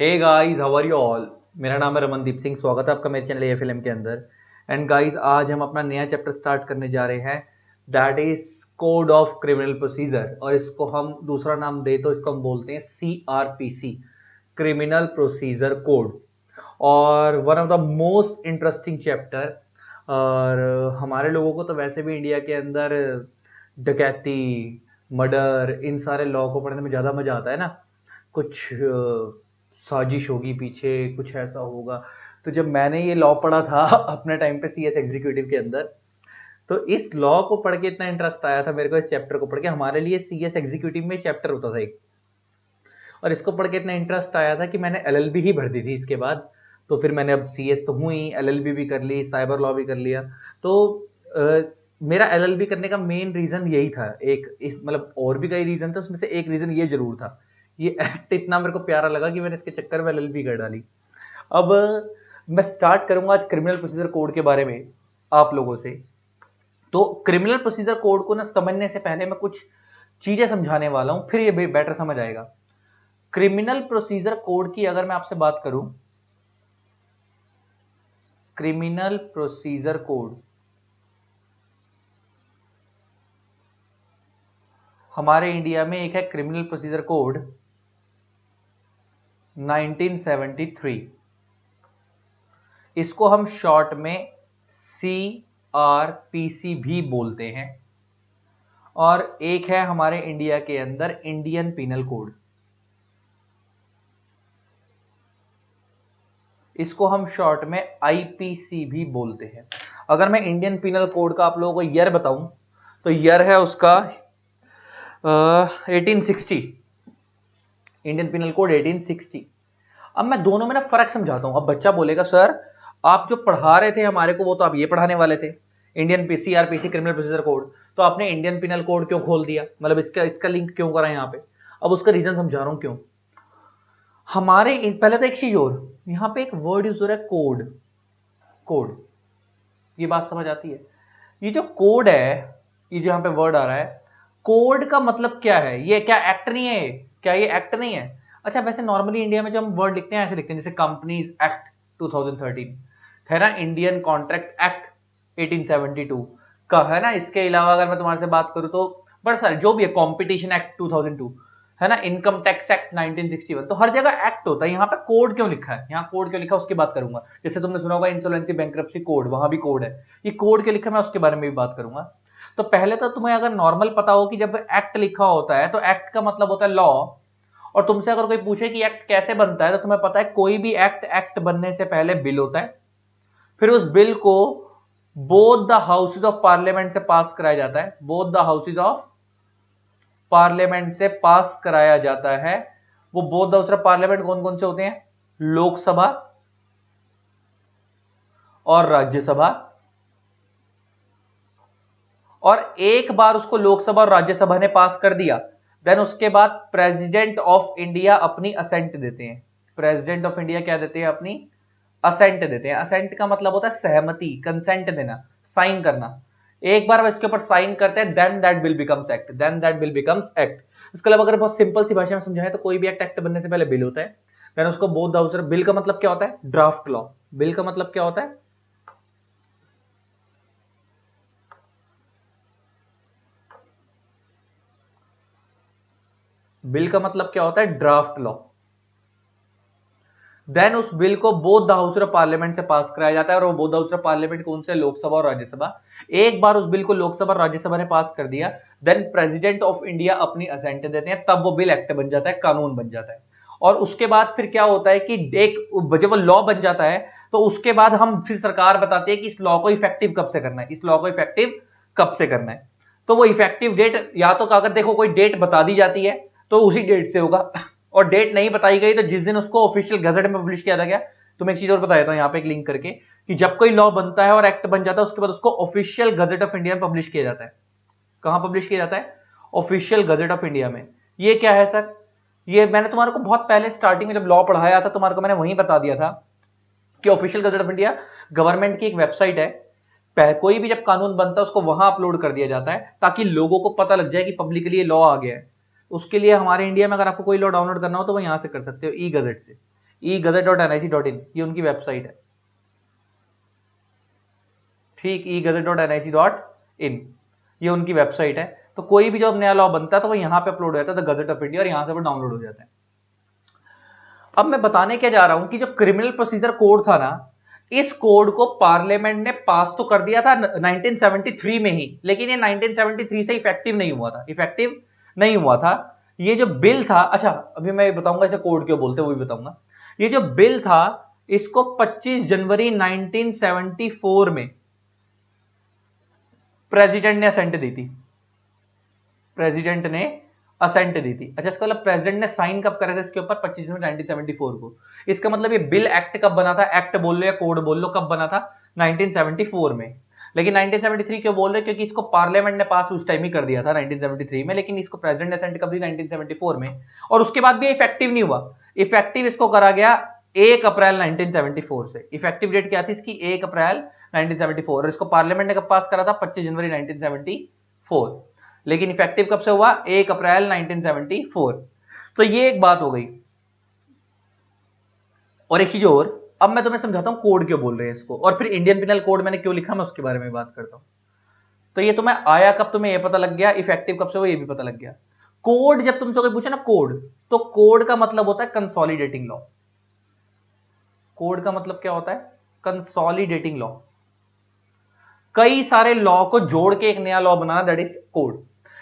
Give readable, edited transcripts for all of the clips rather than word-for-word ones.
Hey guys, how are you all. मेरा नाम है रमनदीप सिंह। स्वागत है आपका मेरे चैनल एएफएलएम के अंदर। एंड गाइस, आज हम अपना नया चैप्टर स्टार्ट करने जा रहे हैं, that is code of criminal procedure. और इसको हम दूसरा नाम दे तो इसको हम बोलते हैं सीआरपीसी, क्रिमिनल प्रोसीजर कोड। और one of the most interesting chapter. और हमारे लोगों को तो वैसे भी इंडिया के अंदर डकैती, मर्डर, इन सारे लॉ को पढ़ने में ज़्यादा मजा आता है ना। कुछ साजिश होगी पीछे, कुछ ऐसा होगा। तो जब मैंने ये लॉ पढ़ा था अपने टाइम पे सीएस एग्जीक्यूटिव के अंदर, तो इस लॉ को पढ़ के इतना इंटरेस्ट आया था मेरे को, इस चैप्टर को पढ़ के। हमारे लिए सीएस एग्जीक्यूटिव में चैप्टर होता था एक, और इसको पढ़ के इतना इंटरेस्ट आया था कि मैंने एलएलबी ही भर दी थी इसके बाद। तो फिर मैंने, अब सीएस तो हूँ ही, एलएलबी भी कर ली, साइबर लॉ भी कर लिया। तो मेरा एलएलबी करने का मेन रीजन यही था। एक इस मतलब और भी कई रीजन थे, उसमें से एक रीजन ये जरूर था, ये एक्ट इतना मेरे को प्यारा लगा कि मैंने इसके चक्कर में एलएलबी कर डाली। अब मैं स्टार्ट करूंगा आज क्रिमिनल प्रोसीजर कोड के बारे में आप लोगों से। तो क्रिमिनल प्रोसीजर कोड को ना समझने से पहले मैं कुछ चीजें समझाने वाला हूं, फिर ये बेटर समझ आएगा। क्रिमिनल प्रोसीजर कोड की अगर मैं आपसे बात करूं, क्रिमिनल प्रोसीजर कोड हमारे इंडिया में एक है, क्रिमिनल प्रोसीजर कोड 1973। इसको हम शॉर्ट में सीआरपीसी भी बोलते हैं। और एक है हमारे इंडिया के अंदर इंडियन पिनल कोड, इसको हम शॉर्ट में आईपीसी भी बोलते हैं। अगर मैं इंडियन पिनल कोड का आप लोगों को ईयर बताऊं, तो ईयर है उसका 1860। Indian penal code 1860। अब मैं दोनों में ना फर्क समझाता हूं। अब बच्चा बोलेगा, सर आप जो पढ़ा रहे थे हमारे को, वो तो आप ये पढ़ाने वाले थे, Indian CrPC criminal procedure code, तो आपने इंडियन पिनल कोड क्यों खोल दिया, मतलब इसका इसका लिंक क्यों करा यहाँ पे। अब उसका रीजन समझा रहा हूं क्यों। हमारे पहले तो एक चीज और, यहां पे एक वर्ड यूज हो रहा है, कोड। कोड, ये बात समझ आती है। ये जो कोड है, ये जो यहां पे वर्ड आ रहा है, कोड का मतलब क्या है। ये क्या एक्ट नहीं है? क्या ये एक्ट नहीं है? अच्छा, वैसे नॉर्मली इंडिया में जो हम वर्ड लिखते हैं ऐसे लिखते हैं, जैसे कंपनीज एक्ट 2013 है ना, इंडियन कॉन्ट्रैक्ट एक्ट 1872 का है ना। इसके अलावा अगर मैं तुम्हारे से बात करूं तो बड़ा सारे जो भी है, कॉम्पिटिशन एक्ट 2002 है ना, इनकम टैक्स एक्ट 1961। तो हर जगह एक्ट होता है, यहाँ पे कोड क्यों लिखा है, यहाँ कोड क्यों लिखा है उसकी बात करूंगा। जैसे तुमने सुना होगा इंसोलेंसी बैंक्रप्सी कोड, वहां भी कोड है। ये कोड क्यों लिखा है मैं उसके बारे में भी बात करूंगा। तो पहले तो तुम्हें अगर नॉर्मल पता हो कि जब एक्ट लिखा होता है तो एक्ट का मतलब होता है लॉ। और तुमसे अगर कोई पूछे कि एक्ट कैसे बनता है, तो तुम्हें पता है कोई भी एक्ट बनने से पहले बिल होता है, फिर उस बिल को both the houses of parliament से पास कराया जाता है। Both the houses of parliament से पास कराया जाता है। वो both the houses of parliament कौन कौन से होते हैं? लोकसभा और राज्यसभा। और एक बार उसको लोकसभा और राज्यसभा ने पास कर दिया, देन उसके बाद प्रेसिडेंट ऑफ इंडिया अपनी असेंट देते हैं। प्रेसिडेंट ऑफ इंडिया क्या देते हैं? अपनी असेंट देते हैं। असेंट का मतलब होता है सहमति, कंसेंट देना, साइन करना। एक बार इसके ऊपर साइन करते हैं, then that bill becomes act. Then that bill becomes act. इसके अलावा अगर बहुत सिंपल सी भाषा में समझाएं तो कोई भी एक्ट बनने से पहले बिल होता है, देन उसको बोथ हाउस। बिल का मतलब क्या होता है? Draft law. बिल का मतलब क्या होता है? बिल का मतलब क्या होता है? Draft law. देन उस बिल को both the house of parliament से पास कराया जाता है, और वो both the house of parliament कौन से? लोकसभा और राज्यसभा। एक बार उस बिल को लोकसभा और राज्यसभा ने पास कर दिया, देन प्रेसिडेंट ऑफ इंडिया अपनी असेंट देते हैं, तब वो बिल एक्ट बन जाता है, कानून बन जाता है। और उसके बाद फिर क्या होता है कि एक जब वो लॉ बन जाता है, तो उसके बाद हम फिर सरकार बताती है कि इस लॉ को इफेक्टिव कब से करना है, इस लॉ को इफेक्टिव कब से करना है। तो वो इफेक्टिव डेट, या तो अगर देखो कोई डेट बता दी जाती है तो उसी डेट से होगा, और डेट नहीं बताई गई तो जिस दिन उसको ऑफिशियल गजट में पब्लिश किया गया। तो मैं एक चीज और बता देता हूं यहाँ पे एक लिंक करके, कि जब कोई लॉ बनता है और एक्ट बन जाता है, उसके बाद उसको ऑफिशियल गजट ऑफ इंडिया में पब्लिश किया जाता है। कहां पब्लिश किया जाता है? ऑफिशियल गजट ऑफ इंडिया में। ये क्या है सर? ये मैंने तुम्हारे को बहुत पहले स्टार्टिंग में जब लॉ पढ़ाया था, तुम्हारे को मैंने वहीं बता दिया था कि official gazette of India government की एक वेबसाइट है। कोई भी जब कानून बनता है उसको वहां अपलोड कर दिया जाता है, ताकि लोगों को पता लग जाए कि पब्लिकली ये लॉ आ गया है। उसके लिए हमारे इंडिया में अगर आपको कोई लॉ डाउनलोड करना हो तो वो यहां से कर सकते हो, ई गजट से। egazette.nic.in, ये उनकी वेबसाइट है, ठीक, egazette.nic.in, ये उनकी वेबसाइट है। तो कोई भी जो नया लॉ बनता है तो वो यहाँ पे अपलोड हो जाता है, द गजट ऑफ इंडिया, और यहाँ से वो डाउनलोड हो जाता है। अब मैं बताने क्या जा रहा हूं कि जो क्रिमिनल प्रोसीजर कोड था ना, इस कोड को पार्लियामेंट ने पास तो कर दिया था 1973 में ही, लेकिन ये 1973 से इफेक्टिव नहीं हुआ था, इफेक्टिव नहीं हुआ था। ये जो बिल था, अच्छा अभी मैं बताऊंगा इसे कोड क्यों बोलते हैं वो भी बताऊंगा। ये जो बिल था इसको 25 जनवरी 1974 में प्रेसिडेंट ने असेंट दी थी, प्रेसिडेंट ने असेंट दी थी। अच्छा, इसका मतलब प्रेसिडेंट ने साइन कब करा था इसके ऊपर? 25 जनवरी 1974 को। इसका मतलब ये बिल एक्ट कब बना था? एक्ट बोल लो या कोड बोल लो, कब बना था? 1974 में। लेकिन 1973 क्यों बोल रहे? क्योंकि इसको पार्लियामेंट ने पास उस टाइम ही कर दिया था 1973 में, लेकिन इसको प्रेसिडेंट ने असेंट कब दी? 1974 में। और उसके बाद भी इफेक्टिव नहीं हुआ। इफेक्टिव इसको करा गया 1 अप्रैल 1974 से। इफेक्टिव डेट क्या थी इसकी? 1 अप्रैल 1974। और इसको पार्लियामेंट ने कब पास करा था? 25 जनवरी 1974। लेकिन इफेक्टिव कब से हुआ? 1 अप्रैल 1974। तो ये एक बात हो गई। और एक चीज और, अब मैं तुम्हें समझाता हूं कोड क्यों बोल रहे हैं इसको, और फिर इंडियन पिनल कोड मैंने क्यों लिखा मैं उसके बारे में बात करता हूं। तो ये तुम्हें आया कब, तुम्हें ये पता लग गया, इफेक्टिव कब से हुआ ये भी पता लग गया। कोड जब तुमसे कोई पूछे ना कोड, तो कोड का मतलब होता है कंसोलिडेटिंग लॉ। कोड का मतलब क्या होता है? Consolidating law. कई सारे लॉ को जोड़ के एक नया law banana, that is code.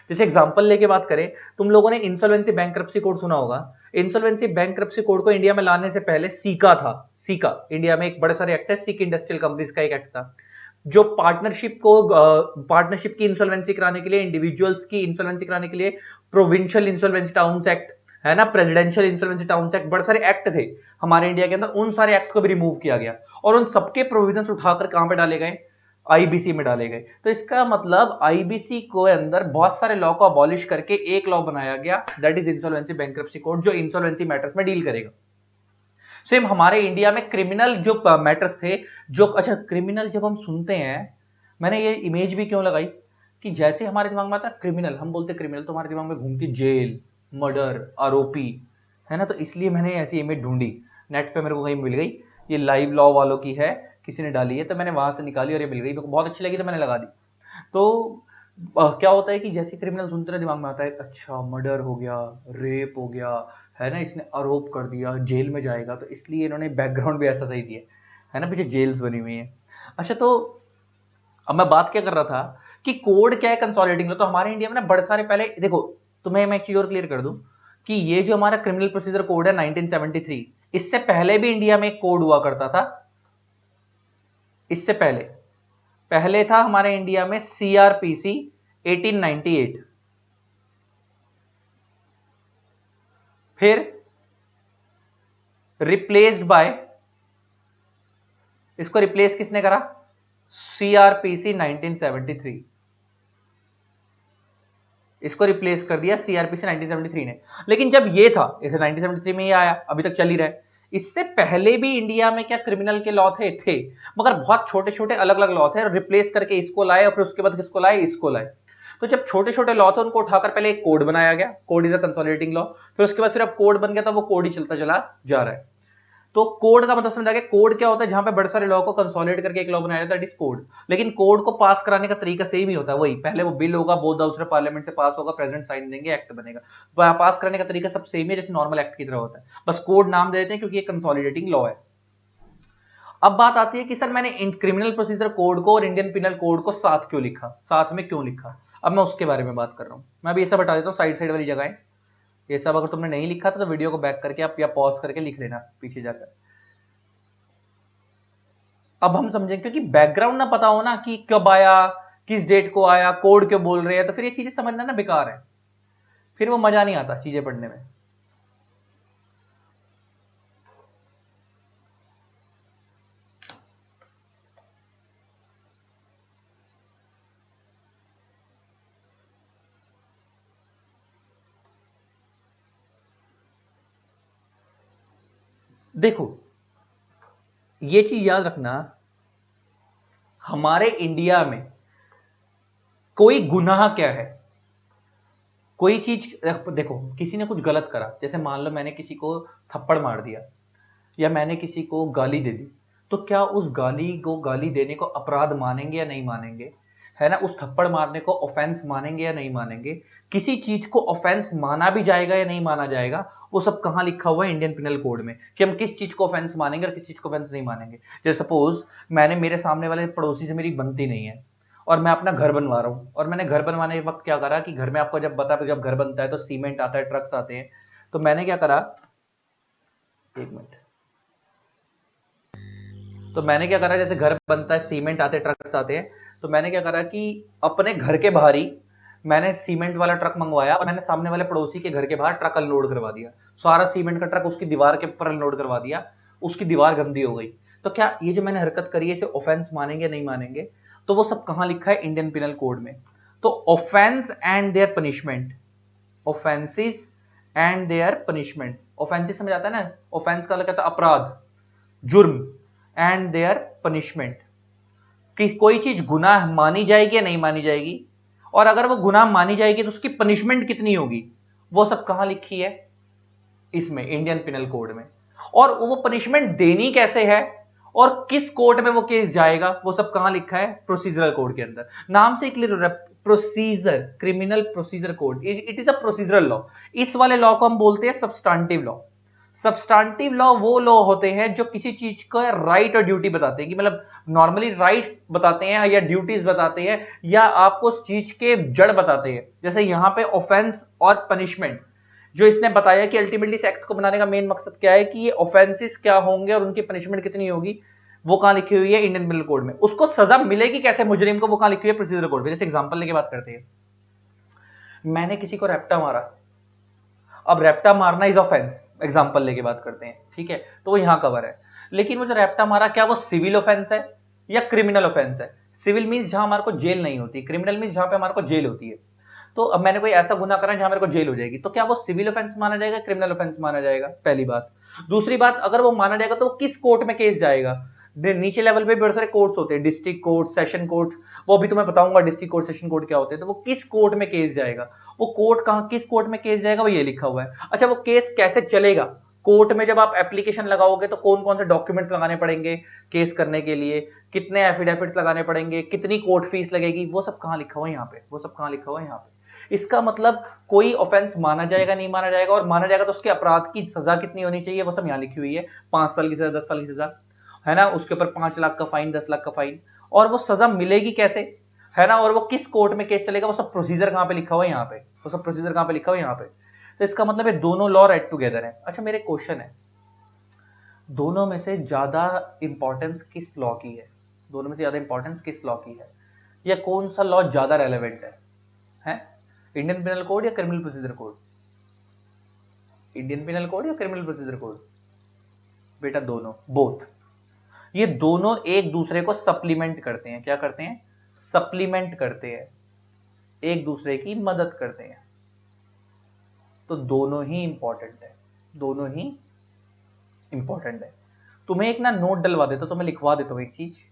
जैसे एग्जांपल लेके बात करें, तुम लोगों ने इंसॉल्वेंसी बैंक्रप्सी कोड सुना होगा। इंसॉल्वेंसी बैंक्रप्सी कोड को इंडिया में लाने से पहले सीका था। सीका इंडिया में एक बड़े सारे एक्ट है, सिक इंडस्ट्रियल कंपनीज का एक एक्ट था, जो पार्टनरशिप की इंसॉल्वेंसी कराने के लिए, इंडिविजुअल्स की इंसॉल्वेंसी कराने के लिए, प्रोविंशियल इंसॉल्वेंसी टाउन्स एक्ट है ना, प्रेसिडेंशियल इंसॉल्वेंसी टाउन्स एक्ट, बड़े सारे एक्ट थे हमारे इंडिया के अंदर। उन सारे एक्ट को भी रिमूव किया गया और उन सबके प्रोविजंस उठाकर कहां पे डाले गए? आईबीसी में डाले गए। तो इसका मतलब आईबीसी को अंदर बहुत सारे लॉ को अबॉलिश करके एक लॉ बनाया गया, that is insolvency bankruptcy code, जो इंसॉल्वेंसी मैटर्स में डील करेगा। सेम हमारे इंडिया में क्रिमिनल जो मैटर्स थे, जो, अच्छा क्रिमिनल जब हम सुनते हैं, मैंने ये इमेज भी क्यों लगाई कि जैसे हमारे दिमाग में आता है क्रिमिनल, हम बोलते क्रिमिनल तो हमारे दिमाग में घूमती जेल, मर्डर, आरोपी, है ना। तो इसलिए मैंने ऐसी इमेज ढूंढी, नेट पे मेरे को कहीं मिल गई, ये लाइव लॉ वालों की है, किसी ने डाली है, तो मैंने वहां से निकाली और ये मिल गई, मेरे को बहुत अच्छी लगी तो मैंने लगा दी। तो क्या होता है कि जैसे क्रिमिनल सुनते रहे, दिमाग में आता है अच्छा मर्डर हो गया, रेप हो गया, है ना, इसने आरोप कर दिया, जेल में जाएगा, तो इसलिए इन्होंने बैकग्राउंड भी ऐसा सही दिया है ना, पीछे जेल्स बनी हुई है। अच्छा, तो अब मैं बात क्या कर रहा था कि कोड क्या है, कंसोलिडेटिंग लॉ। तो हमारे इंडिया में ना बड़े सारे, पहले देखो तुम्हें मैं एक चीज और क्लियर कर दूं कि ये जो हमारा क्रिमिनल प्रोसीजर कोड है 1973, इससे पहले भी इंडिया में एक कोड हुआ करता था। इससे पहले पहले था हमारे इंडिया में सीआरपीसी 1898, फिर रिप्लेस्ड बाय, इसको रिप्लेस किसने करा? सीआरपीसी 1973, इसको रिप्लेस कर दिया सीआरपीसी 1973 ने। लेकिन जब ये था, इसे 1973 में ये आया, अभी तक चल ही रहा है। इससे पहले भी इंडिया में क्या क्रिमिनल के लॉ थे, मगर बहुत छोटे छोटे अलग अलग लॉ थे, रिप्लेस करके इसको लाए और फिर उसके बाद किसको लाए? इसको लाए। तो जब छोटे छोटे लॉ थे उनको उठाकर पहले एक कोड बनाया गया, code is a consolidating law, फिर उसके बाद फिर अब कोड बन गया, तो वो कोड ही चलता चला जा रहा है। तो कोड का मतलब समझा गया, कोड क्या होता है? जहां पे बड़े सारे लॉ को कंसोलिडेट करके एक लॉ बनाया जाता है, दैट इज कोड। लेकिन कोड को पास कराने का तरीका सेम ही होता है, वही पहले वो बिल होगा, बोथ हाउस पार्लियामेंट से पास होगा, प्रेसिडेंट साइन देंगे, एक्ट बनेगा। पास करने का तरीका सब सेम है, जैसे नॉर्मल एक्ट की तरह होता है, बस कोड नाम दे देते हैं क्योंकि ये कंसोलिडेटिंग लॉ है। अब बात आती है कि सर मैंने क्रिमिनल प्रोसीजर कोड को और इंडियन पिनल कोड को साथ क्यों लिखा, साथ में क्यों लिखा? अब मैं उसके बारे में बात कर रहा हूं। मैं अभी ये सब बता देता हूँ, साइड साइड वाली जगह, ये सब अगर तुमने नहीं लिखा था तो वीडियो को बैक करके आप या पॉज करके लिख लेना पीछे जाकर। अब हम समझें, क्योंकि बैकग्राउंड ना पता हो ना कि कब आया, किस डेट को आया, कोड क्यों बोल रहे हैं, तो फिर ये चीजें समझना ना बेकार है, फिर वो मजा नहीं आता चीजें पढ़ने में। देखो ये चीज याद रखना, हमारे इंडिया में कोई गुनाह क्या है, कोई चीज, देखो किसी ने कुछ गलत करा, जैसे मान लो मैंने किसी को थप्पड़ मार दिया, या मैंने किसी को गाली दे दी, तो क्या उस गाली देने को अपराध मानेंगे या नहीं मानेंगे, है ना? उस थप्पड़ मारने को ऑफेंस मानेंगे या नहीं मानेंगे? किसी चीज को ऑफेंस माना भी जाएगा या नहीं माना जाएगा, वो सब कहां लिखा हुआ है? इंडियन पिनल कोड में, कि हम किस चीज को ऑफेंस मानेंगे और किस चीज को ऑफेंस नहीं मानेंगे। जैसे सपोज मैंने, मेरे सामने वाले पड़ोसी से मेरी बनती नहीं है और मैं अपना घर बनवा रहा हूं, और मैंने घर बनवाने के वक्त क्या करा कि घर में आपको जब बता, जब घर बनता है तो सीमेंट आता है, ट्रक्स आते हैं, तो मैंने क्या करा, एक मिनट, तो मैंने क्या करा, जैसे घर बनता है, सीमेंट आते, ट्रक्स आते हैं, तो मैंने क्या करा कि अपने घर के बाहर ही मैंने सीमेंट वाला ट्रक मंगवाया और मैंने सामने वाले पड़ोसी के घर के बाहर ट्रक अनलोड करवा दिया। सारा सीमेंट का ट्रक उसकी दीवार के ऊपर अनलोड करवा दिया, उसकी दीवार गंदी हो गई। तो क्या ये जो मैंने हरकत करी है इसे ऑफेंस मानेंगे नहीं मानेंगे? तो वो सब कहां लिखा है? इंडियन पिनल कोड में। तो offence and their punishment, offences and their punishments, offences समझ आता है ना? ऑफेंस का मतलब अपराध, जुर्म, एंड देयर पनिशमेंट, कि कोई चीज गुनाह मानी जाएगी या नहीं मानी जाएगी, और अगर वो गुनाह मानी जाएगी तो उसकी पनिशमेंट कितनी होगी, वो सब कहां लिखी है? इसमें, इंडियन पिनल कोड में। और वो पनिशमेंट देनी कैसे है और किस कोर्ट में वो केस जाएगा, वो सब कहां लिखा है? प्रोसीजरल कोड के अंदर। नाम से क्लियर हो रहा है, procedure, criminal procedure code, it is a procedural law. इस वाले लॉ को हम बोलते हैं सब्सटेंटिव लॉ। सब्सटेंटिव लॉ वो लॉ होते हैं जो किसी चीज का राइट और ड्यूटी बताते हैं, कि मतलब नॉर्मली राइट्स बताते हैं या ड्यूटीज बताते हैं या आपको उस चीज के जड़ बताते हैं। जैसे यहां पे ऑफेंस और पनिशमेंट जो इसने बताया कि अल्टीमेटली इस एक्ट को बनाने का मेन मकसद क्या है, कि ये ऑफेंसेस क्या होंगे और उनकी पनिशमेंट कितनी होगी, वो कहां लिखी हुई है? इंडियन पिनल कोड में। उसको सजा मिलेगी कैसे मुजरिम को, वो कहां लिखी हुई है? प्रोसीजर कोड में। जैसे एग्जांपल लेके बात करते हैं, मैंने किसी को रैप्टा मारा, अब रैप्टा मारना इज ऑफेंस, एग्जांपल लेके बात करते हैं, ठीक है, तो वो यहां कवर है। लेकिन वो जो रैप्टा मारा, क्या वो सिविल ऑफेंस है या क्रिमिनल ऑफेंस है? सिविल मींस जहां हमारे को जेल नहीं होती, क्रिमिनल मींस जहां पे हमारे को जेल होती है। तो अब मैंने कोई ऐसा गुनाह करा जहां मेरे को जेल हो जाएगी, तो क्या वो सिविल ऑफेंस माना जाएगा, क्रिमिनल ऑफेंस माना जाएगा? पहली बात। दूसरी बात, अगर वो माना जाएगा तो वो किस कोर्ट में केस जाएगा? नीचे लेवल पे बहुत सारे कोर्ट्स होते हैं, डिस्ट्रिक्ट कोर्ट, सेशन कोर्ट, वो भी तुम्हें बताऊंगा डिस्ट्रिक्ट कोर्ट, सेशन कोर्ट क्या होते हैं। तो वो किस कोर्ट में केस जाएगा, वो कोर्ट कहां, किस कोर्ट में केस जाएगा, वो ये लिखा हुआ है। अच्छा, वो केस कैसे चलेगा? कोर्ट में जब आप एप्लीकेशन लगाओगे तो कौन कौन से डॉक्यूमेंट्स लगाने पड़ेंगे केस करने के लिए, कितने एफिडेविट्स लगाने पड़ेंगे, कितनी कोर्ट फीस लगेगी, वो सब कहां लिखा हुआ है? यहाँ पे। वो सब कहां लिखा हुआ है? यहाँ पे। इसका मतलब कोई ऑफेंस माना जाएगा नहीं माना जाएगा, और माना जाएगा तो उसके अपराध की सजा कितनी होनी चाहिए, वो सब यहाँ लिखी हुई है। 5 साल की सजा, 10 साल की सजा, है ना? उसके ऊपर 5 लाख का फाइन, 10 लाख का फाइन। और वो सजा मिलेगी कैसे, है ना? और वो किस कोर्ट में केस चलेगा, वो सब प्रोसीजर कहां पे लिखा हुआ है? यहाँ पे। वो सब प्रोसीजर कहां पे लिखा हुआ है? यहाँ पे। तो इसका मतलब है दोनों लॉ राइट टुगेदर है। अच्छा, मेरे क्वेश्चन है, दोनों में से ज्यादा इंपॉर्टेंस किस लॉ की है? दोनों में से ज्यादा इंपॉर्टेंस किस लॉ की है, या कौन सा लॉ ज्यादा रेलेवेंट है? इंडियन पिनल कोड या criminal procedure code? Indian penal code या क्रिमिनल प्रोसीजर कोड? बेटा दोनों, बोथ। ये दोनों एक दूसरे को सप्लीमेंट करते हैं। क्या करते हैं? सप्लीमेंट करते हैं, एक दूसरे की मदद करते हैं। तो दोनों ही इंपॉर्टेंट है, दोनों ही इंपॉर्टेंट है। तुम्हें एक ना नोट डलवा देता हूं, तुम्हें लिखवा देता हूं एक चीज,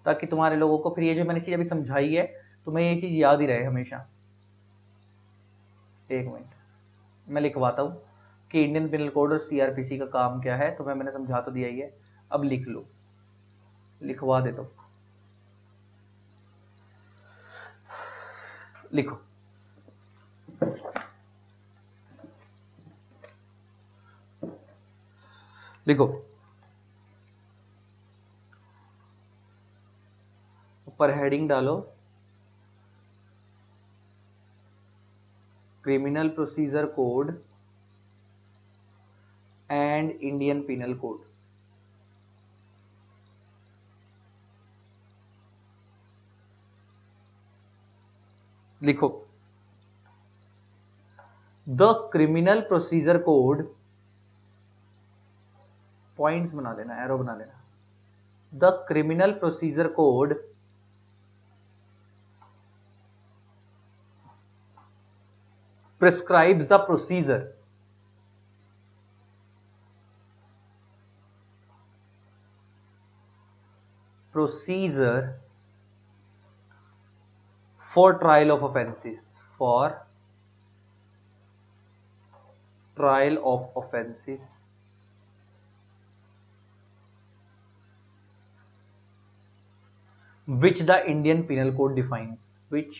ताकि तुम्हारे लोगों को फिर ये जो मैंने चीज अभी समझाई है, तुम्हें ये चीज याद ही रहे हमेशा। एक मिनट, मैं लिखवाता हूं कि इंडियन पिनल कोड और सीआरपीसी का काम क्या है। तुम्हें मैंने समझा तो दिया ही है, अब लिख लो, लिखवा देता हूं, लिखो। लिखो, ऊपर हेडिंग डालो, criminal procedure code and Indian penal code. लिखो, the criminal procedure code, points बना लेना, एरो बना लेना। The criminal procedure code prescribes the procedure for trial of offenses, trial of offenses which the Indian penal code defines, which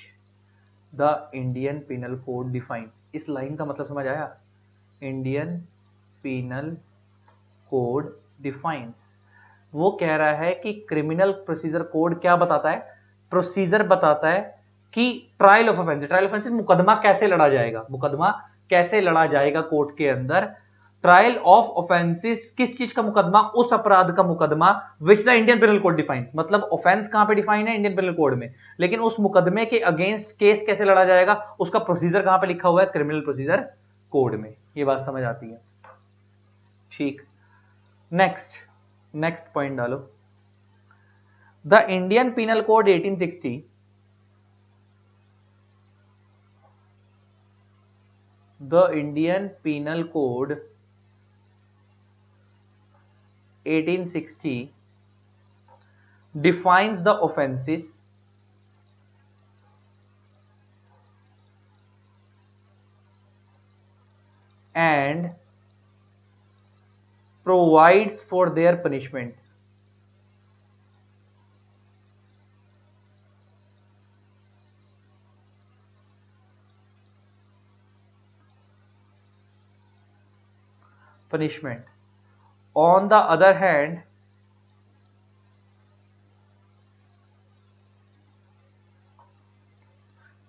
the Indian penal code defines. इस line का मतलब समझ आया? Indian penal code defines, वो कह रहा है कि क्रिमिनल प्रोसीजर कोड क्या बताता है? प्रोसीजर बताता है कि trial of offence, trial of offence मुकदमा कैसे लड़ा जाएगा, मुकदमा कैसे लड़ा जाएगा कोर्ट के अंदर। ट्रायल ऑफ ऑफेंसेस, किस चीज का मुकदमा? उस अपराध का मुकदमा which the Indian penal code defines, मतलब ऑफेंस कहां पे डिफाइन है? इंडियन पिनल कोड में, लेकिन उस मुकदमे के अगेंस्ट केस कैसे लड़ा जाएगा, उसका प्रोसीजर कहां पे लिखा हुआ है? क्रिमिनल प्रोसीजर कोड में। ये बात समझ आती है? ठीक। नेक्स्ट, नेक्स्ट पॉइंट डालो। The Indian penal code 1860 the Indian Penal Code 1860 defines the offenses and provides for their punishment. Punishment. On the other hand,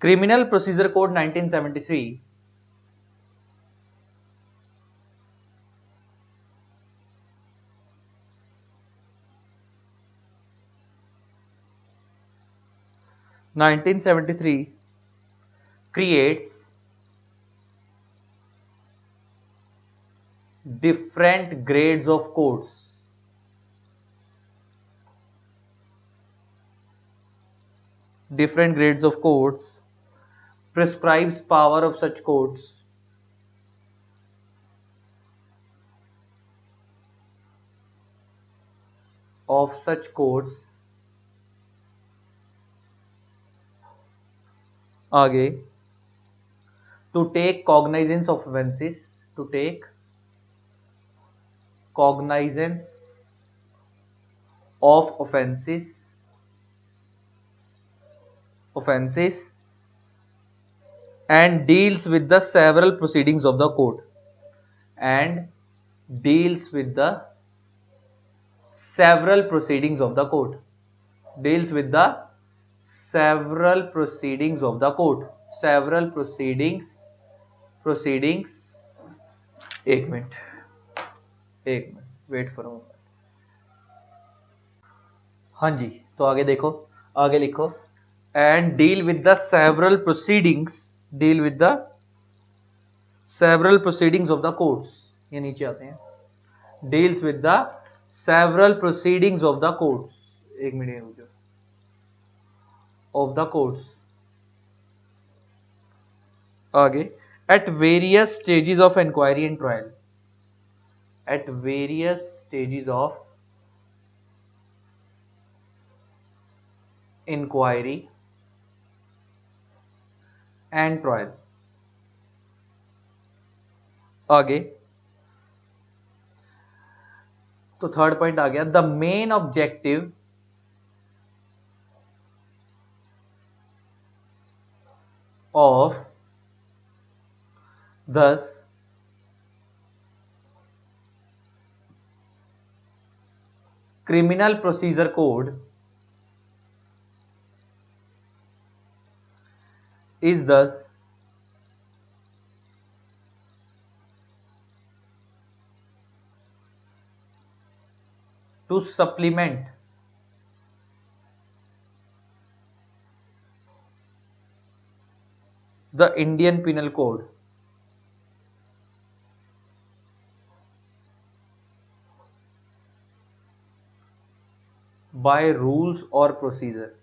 Criminal Procedure Code 1973 1973 creates different grades of courts. Different grades of courts, prescribes power of such courts आगे to take cognizance of offenses, to take cognizance of offenses and deals with the several proceedings of the court, and deals with the several proceedings of the court, deals with the several proceedings of the court, several proceedings, एक minute wait for a moment. हाँ जी, तो आगे देखो, आगे लिखो, and deal with the several proceedings, deal with the several proceedings of the courts, ये नीचे आते हैं, deals with the several proceedings of the courts, एक मिनट रुक जाओ, ऑफ द कोर्ट्स, आगे at various stages of inquiry and trial, at various stages of inquiry and trial. आगे तो थर्ड पॉइंट आ गया, the main objective of thus criminal procedure code is thus to supplement the Indian Penal Code by rules or procedure,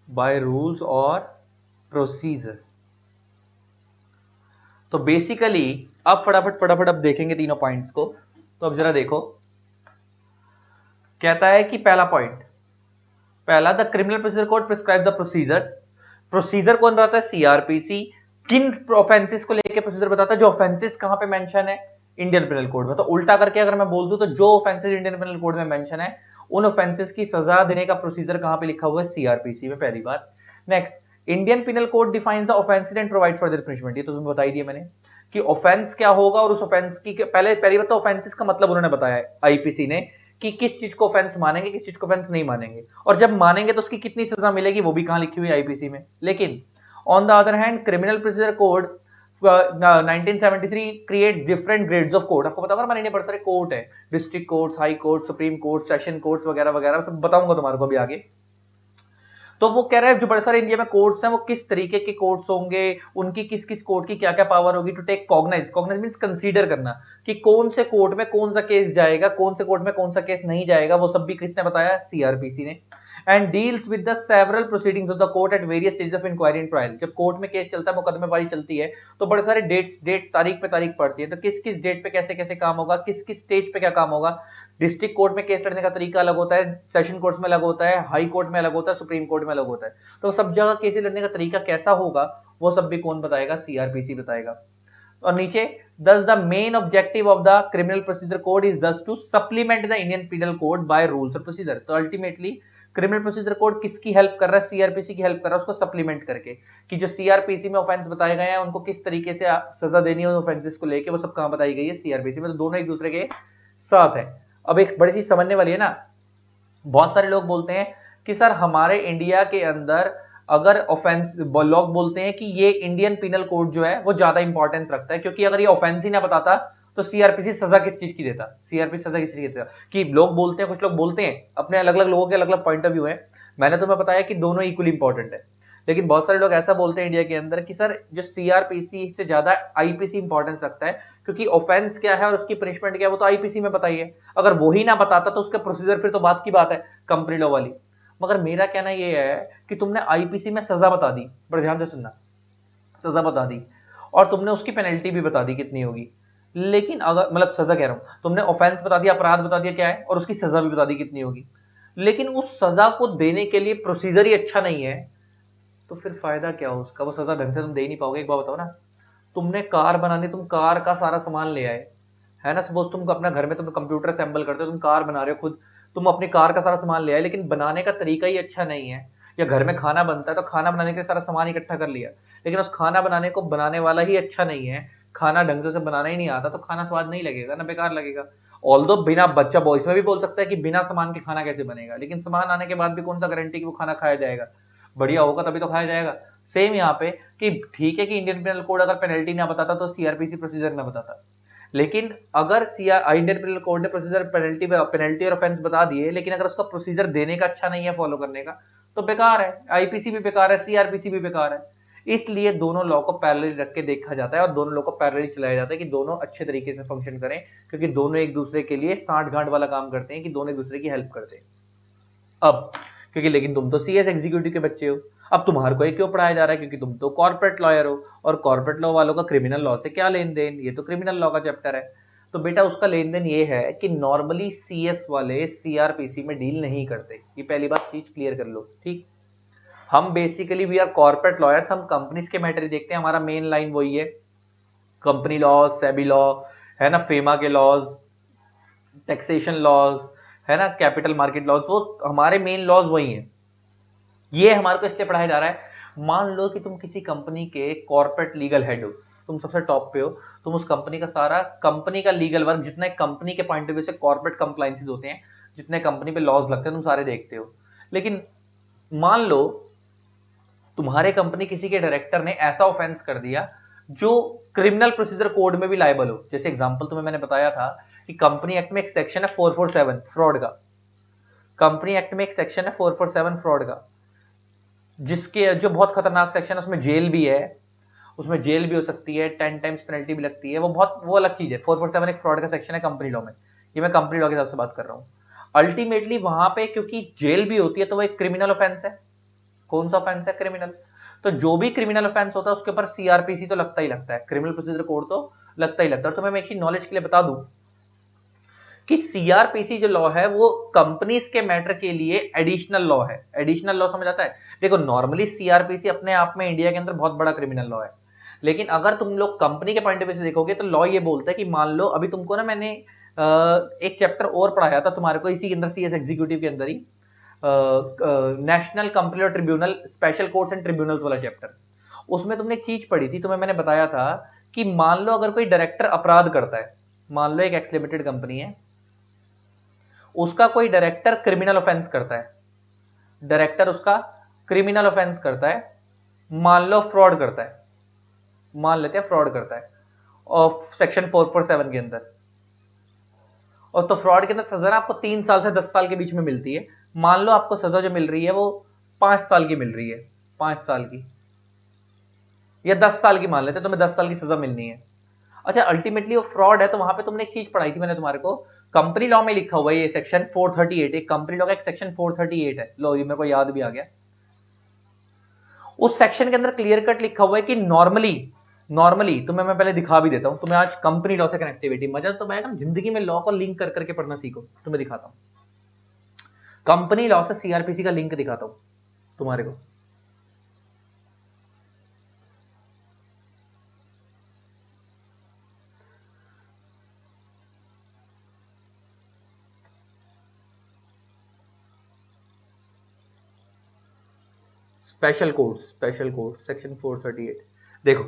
by rules or procedure। तो basically अब फटाफट अब देखेंगे तीनों पॉइंट्स को। तो अब जरा देखो, कहता है कि पहला पॉइंट, पहला, the criminal procedure code prescribe the procedures, procedure कौन रहता है? सीआरपीसी, किन ऑफेंसेस को लेके प्रोसीजर बताता है, जो ऑफेंसेस कहां पे मेंशन है, इंडियन पिनल कोड में। तो उल्टा करके अगर मैं बोल दूं तो जो ऑफेंसेस इंडियन पिनल कोड में मेंशन है, उन ऑफेंसेस की सजा देने का प्रोसीजर कहां पे लिखा हुआ है, सीआरपीसी में, पहली बार। Next, Indian penal code defines the offence and provides for their punishment. ये तो तुम्हें बता ही दिया मैंने कि ऑफेंस क्या होगा और उस ऑफेंस की पहली बात तो ऑफेंसेस का मतलब उन्होंने बताया है आईपीसी ने कि किस चीज को ऑफेंस मानेंगे, किस चीज को ऑफेंस नहीं मानेंगे, और जब मानेंगे तो उसकी कितनी सजा मिलेगी वो भी कहां लिखी हुई है, आईपीसी में। लेकिन on the other hand criminal procedure code 1973 creates different grades of court. आपको पता होगा हमारे इंडिया बहुत सारे कोर्ट है, district courts, high court, supreme court, session courts वगैरह वगैरह, सब बताऊंगा तुम्हारे को अभी आगे। तो वो कह रहा है जो बड़े सारे इंडिया में कोर्ट्स हैं वो किस तरीके के कोर्ट्स होंगे, उनकी किस किस कोर्ट की क्या क्या पावर होगी to take cognize. Cognize means consider करना कि कौन से कोर्ट में कौन सा केस जाएगा, कौन से कोर्ट में कौन सा केस नहीं जाएगा, वो सब भी किसने बताया, सीआरपीसी ने। And deals with the several proceedings of the court at various stage of inquiry and trial. जब कोर्ट में केस चलता है, मुकदमेबाजी चलती है, तो बड़े सारे डेट तारीख पे तारीख पड़ती है, तो किस किस डेट पे कैसे कैसे काम होगा, किस किस स्टेज पे क्या काम होगा। डिस्ट्रिक्ट कोर्ट में केस लड़ने का तरीका अलग होता है, सेशन कोर्ट में अलग होता है, हाई कोर्ट में अलग होता है, सुप्रीम कोर्ट में अलग होता है। तो सब जगह केस लड़ने का तरीका कैसा होगा वो सब भी कौन बताएगा, सीआरपीसी बताएगा। और नीचे thus the main objective of the criminal procedure code is thus to supplement the Indian penal code by rules और procedure। तो अल्टीमेटली क्रिमिनल प्रोसीजर कोड किसकी हेल्प कर रहा है, सीआरपीसी की हेल्प कर रहा है, उसको सप्लीमेंट करके कि जो सीआरपीसी में ऑफेंस बताए गए हैं उनको किस तरीके से सजा देनी है उन ऑफेंसेस को लेके, वो सब कहां बताई गई है, सीआरपीसी में। तो दोनों एक दूसरे के साथ है। अब एक बड़ी चीज समझने वाली है ना, बहुत सारे लोग बोलते हैं कि सर हमारे इंडिया के अंदर अगर ऑफेंस, लोग बोलते हैं कि ये इंडियन पिनल कोड जो है वो ज्यादा इंपॉर्टेंस रखता है, क्योंकि अगर ये ऑफेंस ही ना बताता तो सीआरपीसी सजा किस चीज की देता, सीआरपीसी सजा किस चीज की देता। कि लोग बोलते हैं, कुछ लोग बोलते हैं, अपने अलग अलग लोगों के अलग अलग पॉइंट ऑफ व्यू है। मैंने तुम्हें बताया कि दोनों इक्वली इंपॉर्टेंट है, लेकिन बहुत सारे लोग ऐसा बोलते हैं इंडिया के अंदर कि सर जो सीआरपीसी से ज्यादा आईपीसी इंपॉर्टेंस रखता है, क्योंकि ऑफेंस क्या है और उसकी पनिशमेंट क्या है वो तो आईपीसी में बताइए, अगर वो ही ना बताता तो उसका प्रोसीजर फिर तो बात की बात है, कंपनी लॉ वाली। मगर मेरा कहना यह है कि तुमने आईपीसी में सजा बता दी, बड़े ध्यान से सुनना, सजा बता दी और तुमने उसकी पेनल्टी भी बता दी कितनी होगी, लेकिन अगर मतलब सजा कह रहा हूं, तुमने ऑफेंस बता दिया, अपराध बता दिया क्या है, और उसकी सजा भी बता दी कितनी होगी, लेकिन उस सजा को देने के लिए प्रोसीजर ही अच्छा नहीं है, तो फिर फायदा क्या हो उसका, वो सजा ढंग से तुम दे ही नहीं पाओगे। एक बात बताओ ना, तुमने कार बनानी, तुम कार का सारा सामान ले आए, है ना, सपोज तुम अपना घर में तुम कंप्यूटर असेंबल करते हो, तुम कार बना रहे हो खुद, तुम अपनी कार का सारा सामान ले आए, लेकिन बनाने का तरीका ही अच्छा नहीं है। या घर में खाना बनता है तो खाना बनाने के लिए सारा सामान इकट्ठा कर लिया, लेकिन उस खाना बनाने को बनाने वाला ही अच्छा नहीं है, खाना ढंग से उसे बनाना ही नहीं आता, तो खाना स्वाद नहीं लगेगा ना, बेकार लगेगा। ऑल्दो बिना बच्चा बॉयस में भी बोल सकता है कि बिना सामान के खाना कैसे बनेगा, लेकिन सामान आने के बाद भी कौन सा गारंटी कि वो खाना खाया जाएगा, बढ़िया होगा तभी तो खाया जाएगा। सेम यहाँ पे कि ठीक है कि इंडियन पिनल कोड अगर पेनल्टी ना बताता तो सीआरपीसी प्रोसीजर ना बताता, लेकिन अगर इंडियन पिनल कोड ने प्रोसीजर पेनल्टी और ऑफेंस बता दिए, लेकिन अगर उसका प्रोसीजर देने का अच्छा नहीं है, फॉलो करने का, तो बेकार है, आईपीसी भी बेकार है, सीआरपीसी भी बेकार है। इसलिए दोनों लॉ को पैरेलल रख के देखा जाता है और दोनों लॉ को पैरेलल चलाया जाता है कि दोनों अच्छे तरीके से फंक्शन करें, क्योंकि दोनों एक दूसरे के लिए साठ गांठ वाला काम करते हैं कि दोनों एक दूसरे की हेल्प करते हैं। अब क्योंकि लेकिन तुम तो सीएस एग्जीक्यूटिव के बच्चे हो, अब तुम्हारे को ये क्यों पढ़ाया जा रहा है, क्योंकि तुम तो कॉर्पोरेट लॉयर हो, और कॉर्पोरेट लॉ वालों का क्रिमिनल लॉ से क्या लेन देन, ये तो क्रिमिनल लॉ का चैप्टर है। तो बेटा उसका लेन देन ये है कि नॉर्मली सीएस वाले सीआरपीसी में डील नहीं करते, ये पहली बात चीज क्लियर कर लो, ठीक। हम basically we are corporate lawyers, हम कंपनीज के मैटर ही देखते हैं, हमारा मेन लाइन वही है, कंपनी लॉ, सेबी लॉ, है ना, फेमा के लॉज, टैक्सेशन लॉज, है ना, कैपिटल मार्केट लॉज, वो हमारे मेन लॉज वही हैं। ये हमारे को इसलिए पढ़ाया जा रहा है, मान लो कि तुम किसी कंपनी के कॉर्पोरेट लीगल हेड हो, तुम सबसे टॉप पे हो, तुम उस कंपनी का सारा कंपनी का लीगल वर्क, जितने कंपनी के पॉइंट ऑफ व्यू से कॉर्पोरेट कंप्लायंसेस होते हैं, जितने कंपनी पे लॉज लगते हैं, तुम सारे देखते हो। लेकिन मान लो तुम्हारे कंपनी किसी के डायरेक्टर ने ऐसा ऑफेंस कर दिया जो क्रिमिनल प्रोसीजर कोड में भी लायबल हो। जैसे एग्जांपल तुम्हें मैंने बताया था कि कंपनी एक्ट में एक सेक्शन है 447 फ्रॉड का, कंपनी एक्ट में एक सेक्शन है 447 फ्रॉड का, जिसके जो बहुत खतरनाक सेक्शन है, उसमें जेल भी है, उसमें जेल भी हो सकती है, 10 टाइम्स पेनल्टी भी लगती है, वो बहुत वो अलग चीज है। 447 एक फ्रॉड का सेक्शन है कंपनी लॉ में, ये मैं कंपनी लॉ के हिसाब से बात कर रहा हूं। अल्टीमेटली वहां पे क्योंकि जेल भी होती है तो वो एक क्रिमिनल ऑफेंस है। कौन सा ऑफेंस है, क्रिमिनल। तो जो भी क्रिमिनल ऑफेंस होता है उसके ऊपर सीआरपीसी तो लगता ही लगता है, क्रिमिनल प्रोसीजर कोड तो लगता ही लगता है। तो मैं एक चीज नॉलेज के लिए बता दूं कि सीआरपीसी जो लॉ है वो कंपनीज के मैटर के लिए एडिशनल लॉ है। एडिशनल लॉ समझ आता है, देखो नॉर्मली सीआरपीसी अपने आप में इंडिया के अंदर बहुत बड़ा क्रिमिनल लॉ है, लेकिन अगर तुम लोग कंपनी के पॉइंट ऑफ व्यू से देखोगे तो लॉ ये बोलता है कि मान लो अभी तुमको ना मैंने एक चैप्टर और पढ़ाया था तुम्हारे को इसी के अंदर सीएस एग्जीक्यूटिव के अंदर ही नेशनल कंपनी और tribunal special courts and tribunals वाला चैप्टर। उसमें तुमने एक चीज पढ़ी थी, तुम्हें मैंने बताया था कि मान लो अगर कोई डायरेक्टर अपराध करता है, मान लो एक एक्स लिमिटेड कंपनी है, उसका कोई डायरेक्टर क्रिमिनल ऑफेंस करता है, डायरेक्टर उसका क्रिमिनल ऑफेंस करता है, मान लो फ्रॉड करता है, मान लेते हैं फ्रॉड करता है और सेक्शन 447 के अंदर, और तो फ्रॉड के अंदर सजा ना आपको 3 साल से 10 साल के बीच में मिलती है। मान लो आपको सजा जो मिल रही है वो 5 साल की मिल रही है, 5 साल की या 10 साल की, मान लेते हैं तुम्हें 10 साल की सजा मिलनी है। अच्छा अल्टीमेटली वो फ्रॉड है, तो वहां पे तुमने एक चीज पढ़ाई थी मैंने तुम्हारे को, कंपनी लॉ में लिखा हुआ है ये सेक्शन 438, एक कंपनी लॉ का एक सेक्शन 438 है, लो ये मेरे को याद भी आ गया। उस सेक्शन के अंदर क्लियर कट लिखा हुआ है कि नॉर्मली तुम्हें मैं पहले दिखा भी देता हूं, तुम्हें आज कंपनी लॉ से कनेक्टिविटी मजा तो आएगा, जिंदगी में लॉ को लिंक कर करके पढ़ना सीखो। तुम्हें दिखाता हूं कंपनी लॉ से सीआरपीसी का लिंक दिखाता हूं तुम्हारे को। स्पेशल कोड सेक्शन 438 देखो,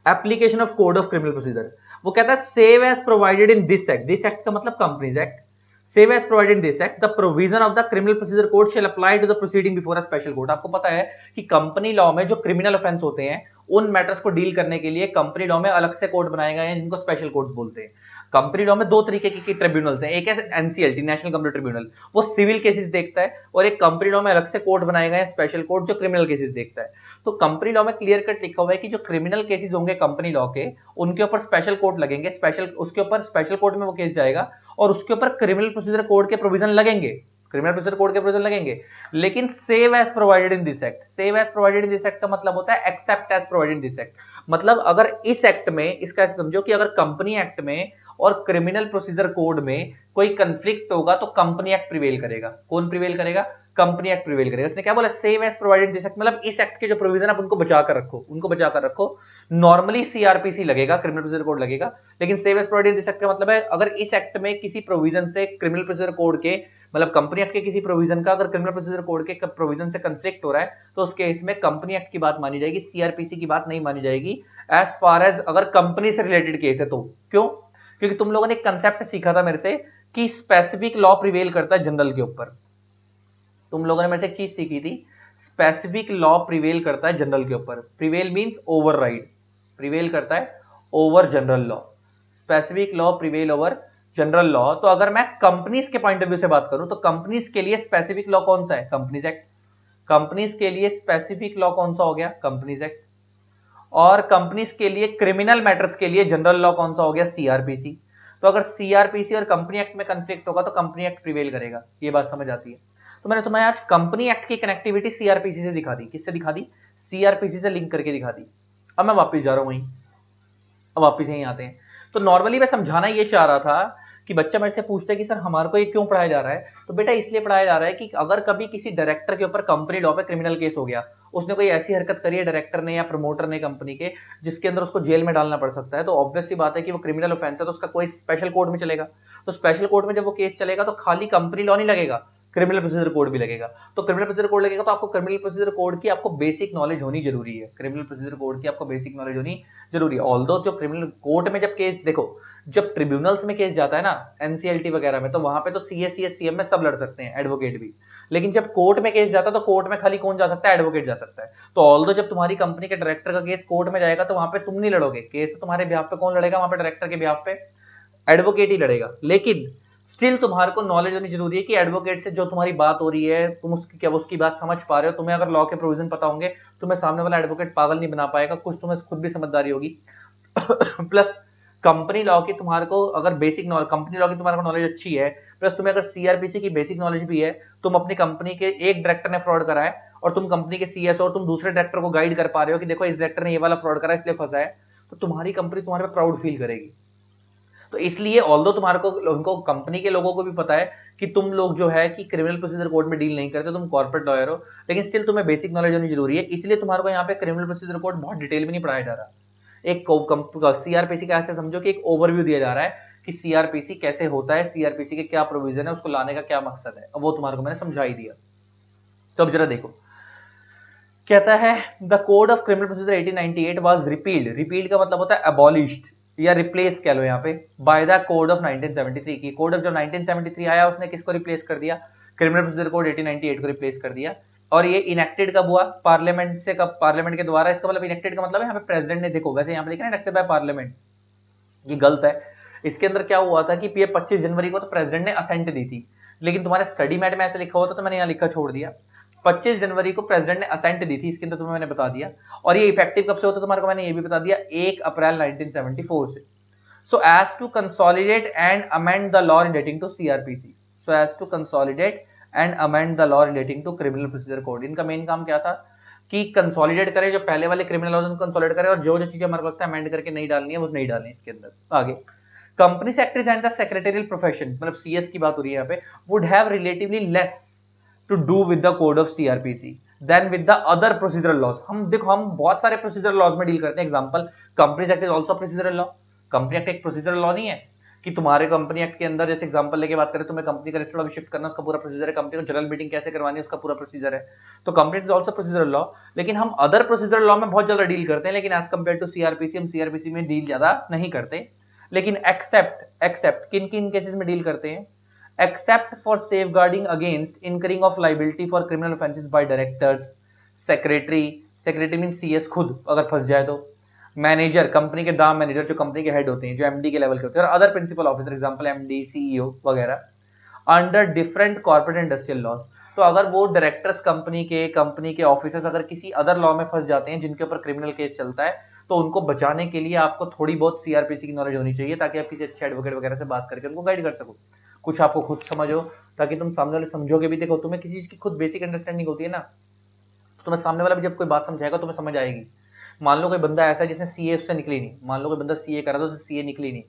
application of code of criminal procedure, वो कहता है save as provided in this act, this act का मतलब companies act, save as provided in this act the provision of the criminal procedure code shall apply to the proceeding before a special court. आपको पता है कि company law में जो criminal offence होते हैं उन मैटर्स को डील करने के लिए कंपनी लॉ में अलग से कोर्ट बनाए गए हैं जिनको स्पेशल कोर्ट्स बोलते हैं। कंपनी लॉ में दो तरीके की ट्रिब्यूनल्स हैं, एक है एनसीएलटी नेशनल कंपनी ट्रिब्यूनल, वो सिविल केसेस देखता है, और एक कंपनी लॉ में अलग से कोर्ट बनाए गए हैं स्पेशल कोर्ट जो क्रिमिनल केसेस देखता है। तो कंपनी लॉ में क्लियर कट लिखा हुआ है कि जो क्रिमिनल केसेस होंगे कंपनी लॉ के, उनके ऊपर स्पेशल कोर्ट लगेंगे, स्पेशल उसके ऊपर स्पेशल कोर्ट में वो केस जाएगा और उसके ऊपर क्रिमिनल प्रोसीजर कोड के प्रोविजन लगेंगे, क्रिमिनल प्रोसीजर कोड के प्रोविजन लगेंगे, लेकिन save as provided in this act. Save as provided in this act का मतलब होता है except as provided in this act. मतलब अगर इस एक्ट में, इसका ऐसे समझो कि अगर कंपनी एक्ट में और क्रिमिनल प्रोसीजर कोड में कोई कंफ्लिक्ट होगा तो कंपनी एक्ट प्रिवेल करेगा। कौन प्रिवेल करेगा? कंपनी एक्ट प्रिवेल करेगा। इसने क्या बोला? Save as provided this act, मतलब इस एक्ट के जो प्रोविजन आप उनको बचा कर रखो, उनको बचा कर रखो। नॉर्मली सीआरपीसी लगेगा, क्रिमिनल प्रोसीजर कोड लगेगा, लेकिन save as provided this act का मतलब है अगर इस एक्ट में किसी प्रोविजन से क्रिमिनल प्रोसीजर कोड के, मतलब कंपनी एक्ट के किसी प्रोविजन का अगर क्रिमिनल प्रोसीजर कोड के प्रोविजन से कंफ्लिक्ट हो रहा है तो उस केस में कंपनी एक्ट की बात मानी जाएगी, सीआरपीसी की बात नहीं मानी जाएगी एज फार एज अगर कंपनी से रिलेटेड केस है तो। क्यों? क्योंकि तुम लोगों ने एक कंसेप्ट सीखा था मेरे से कि स्पेसिफिक लॉ प्रिवेल करता है जनरल के ऊपर। तुम लोगों ने मेरे से एक चीज सीखी थी, स्पेसिफिक लॉ प्रिवेल करता है जनरल के ऊपर। प्रिवेल मींस ओवरराइड, प्रिवेल करता है over general law, specific law prevail over general law. तो अगर मैं कंपनीज के पॉइंट ऑफ व्यू से बात करूं तो कंपनीज के लिए स्पेसिफिक लॉ कौन सा है? Companies act. कंपनीज के लिए स्पेसिफिक लॉ कौन सा हो गया? Companies act. और कंपनीज के लिए क्रिमिनल मैटर्स के लिए जनरल लॉ कौन सा हो गया? सीआरपीसी। तो अगर सीआरपीसी और कंपनी एक्ट में कंफ्लिक्ट होगा तो कंपनी एक्ट प्रिवेल करेगा। ये बात समझ आती है? तो मैंने तुम्हें आज कंपनी एक्ट की कनेक्टिविटी सीआरपीसी से दिखा दी। किससे दिखा दी? सीआरपीसी से लिंक करके दिखा दी। अब मैं वापस जा रहा हूं वहीं, अब वापस यहीं आते हैं। तो नॉर्मली मैं समझाना ये चाह रहा था कि बच्चा मेरे से पूछता है कि सर हमारे को ये क्यों पढ़ाया जा रहा है, तो बेटा इसलिए पढ़ाया जा रहा है कि अगर कभी किसी डायरेक्टर के ऊपर कंपनी लॉ पे क्रिमिनल केस हो गया, उसने कोई ऐसी हरकत करी है डायरेक्टर ने या प्रमोटर ने कंपनी के, जिसके अंदर उसको जेल में डालना पड़ सकता है, तो ऑब्वियस सी बात है कि वो क्रिमिनल ऑफेंस है, तो उसका कोई स्पेशल कोर्ट में चलेगा। तो स्पेशल कोर्ट में जब वो केस चलेगा तो खाली कंपनी लॉ नहीं लगेगा, क्रिमिनल प्रोसीजर कोड भी लगेगा। तो क्रिमिनल प्रोसीजर कोड लगेगा तो आपको क्रिमिनल प्रोसीजर कोड की आपको बेसिक नॉलेज होनी जरूरी है, क्रिमिनल प्रोसीजर कोड की आपको बेसिक नॉलेज होनी जरूरी है। ऑल्दो जो क्रिमिनल कोर्ट में जब केस, देखो जब ट्रिब्यूनल्स में केस जाता है ना एनसीएलटी वगैरह में, तो वहां पे तो सीएस सीएम में सब लड़ सकते हैं, एडवोकेट भी। लेकिन जब कोर्ट में केस जाता है तो कोर्ट में खाली कौन जा सकता है? एडवोकेट जा सकता है। तो ऑल्दो जब तुम्हारी कंपनी के डायरेक्टर का केस कोर्ट में जाएगा तो वहां पे तुम नहीं लड़ोगे केस, तो तुम्हारे बिहाफ पे कौन लड़ेगा? वहां पे डायरेक्टर के बिहाफ पे एडवोकेट ही लड़ेगा। लेकिन स्टिल तुम्हारे को नॉलेज होनी जरूरी है कि एडवोकेट से जो तुम्हारी बात हो रही है तुम उसकी क्या उसकी बात समझ पा रहे हो। तुम्हें अगर लॉ के प्रोविजन पता होंगे तुम्हें सामने वाला एडवोकेट पागल नहीं बना पाएगा, कुछ तुम्हें खुद भी समझदारी होगी। प्लस कंपनी लॉ की तुम्हारे को अगर बेसिक नॉलेज, कंपनी लॉ की तुम्हारे को नॉलेज अच्छी है, प्लस तुम्हें अगर सीआरपीसी की बेसिक नॉलेज भी है, तुम अपनी कंपनी के एक डायरेक्टर ने फ्रॉड करा है और तुम कंपनी के सीएस और तुम दूसरे डायरेक्टर को गाइड कर पा रहे हो कि देखो इस डायरेक्टर ने ये वाला फ्रॉड करा इसलिए फंसा है, तो तुम्हारी कंपनी तुम्हारे पे प्राउड फील करेगी। तो इसलिए ऑल्दो तुम्हारे को उनको कंपनी के लोगों को भी पता है कि तुम लोग जो है कि क्रिमिनल प्रोसीजर कोड में डील नहीं करते, तुम कॉर्पोरेट लॉयर हो, लेकिन स्टिल तुम्हें बेसिक नॉलेज होनी जरूरी है। इसलिए तुम्हारे को यहाँ पे क्रिमिनल प्रोसीजर कोड बहुत डिटेल में नहीं पढ़ाया जा रहा। एक सीआरपीसी का ऐसे समझो कि एक ओवरव्यू दिया जा रहा है कि सीआरपीसी कैसे होता है, सीआरपीसी के क्या प्रोविजन है, उसको लाने का क्या मकसद है, वो तुम्हारे को मैंने समझा ही दिया। तो अब जरा देखो, कहता है the code of criminal procedure 1898 was repealed. Repealed का मतलब होता है अबॉलिश्ड या रिप्लेस कह लो यहाँ पे, बाय द कोड ऑफ 1973 की। कोड ऑफ जब 1973 आया उसने किसको रिप्लेस कर दिया? क्रिमिनल प्रोसीजर कोड 1898 को रिप्लेस कर दिया। और ये इनेक्टेड कब हुआ? पार्लियामेंट से। कब? पार्लियामेंट के द्वारा। इसका मतलब इनेक्टेड का मतलब है यहाँ पे प्रेसिडेंट ने, देखो वैसे यहाँ पे लिखा है इनेक्टेड बाय पार्लियामेंट, ये गलत है। इसके अंदर क्या हुआ था कि 25 जनवरी को तो प्रेसिडेंट ने असेंट दी थी, लेकिन तुम्हारे स्टडी मैट में ऐसे लिखा हुआ था तो मैंने यहाँ लिखा छोड़ दिया। 25 जनवरी को प्रेसिडेंट ने असेंट दी थी, इसके अंदर तुम्हें मैंने बता दिया। और ये इफेक्टिव कब से होता है तुम्हारे को मैंने ये भी बता दिया, 1 अप्रैल 1974 से। So as to consolidate and amend the law relating to CRPC. So as to consolidate and amend the law relating to criminal procedure code. इनका मेन काम क्या था कि कंसोलिडेट करें जो पहले वाले क्रिमिनल लॉज उनको कंसोलिडेट करें, और जो जो चीजें हमारे को लगता है अमेंड करके नहीं डालनी है वो नहीं डालनी इसके अंदर। आगे, company secretaries and the secretarial profession, मतलब सीएस की बात हो रही है यहाँ पे, would have relatively less to do with the code of CrPC than with the other procedural laws. हम देखो, हम बहुत सारे प्रोसीजरल लॉज में डील करते हैं। Example, company act is also procedural law. Company act एक प्रोसीजरल लॉ नहीं है कि तुम्हारे कंपनी एक्ट के अंदर, जैसे एग्जांपल लेके बात करें, तुम्हें कंपनी का रजिस्टर्ड ऑफिस शिफ्ट करना, उसका पूरा प्रोसीजर है। कंपनी को जनरल मीटिंग कैसे करवानी है, उसका पूरा प्रोसीजर है। तो company is also procedural law, लेकिन हम अदर प्रोसीजरल लॉ में बहुत ज्यादा डील करते हैं, लेकिन एज कंपेयर टू सीआरपीसी हम सीआरपीसी में डील ज्यादा नहीं करते। लेकिन एक्सेप्ट किन किन केसेस में डील करते हैं? Accept for safeguarding against incurring of liability for criminal offences bye directors, secretary mean CS खुद अगर फंस जाए तो, मैनेजर कंपनी के दाम मैनेजर जो कंपनी के हेड होते हैं, जो एमडी के लेवल के होते हैं, और other principal officer example MD, CEO वगैरह, under different corporate industrial laws. तो अगर वो डायरेक्टर्स कंपनी के ऑफिसर्स अगर किसी अदर लॉ में फंस जाते हैं जिनके ऊपर क्रिमिनल केस चलता है, तो उनको बचाने के लिए आपको थोड़ी बहुत सीआरपीसी की नॉलेज होनी चाहिए, ताकि आप किसी अच्छे एडवोकेट वगैरह से बात करके उनको गाइड कर सको। कुछ आपको खुद समझो, ताकि तुम सामने वाले समझोगे भी। देखो, तुम्हें किसी चीज की खुद बेसिक अंडरस्टैंडिंग होती है ना, तुम्हें सामने वाला भी जब कोई बात समझाएगा तुम्हें समझ आएगी। मान लो कोई बंदा ऐसा है जिसने सीए उससे निकली नहीं, मान लो कोई बंदा सीए करा तो उससे सीए निकली नहीं,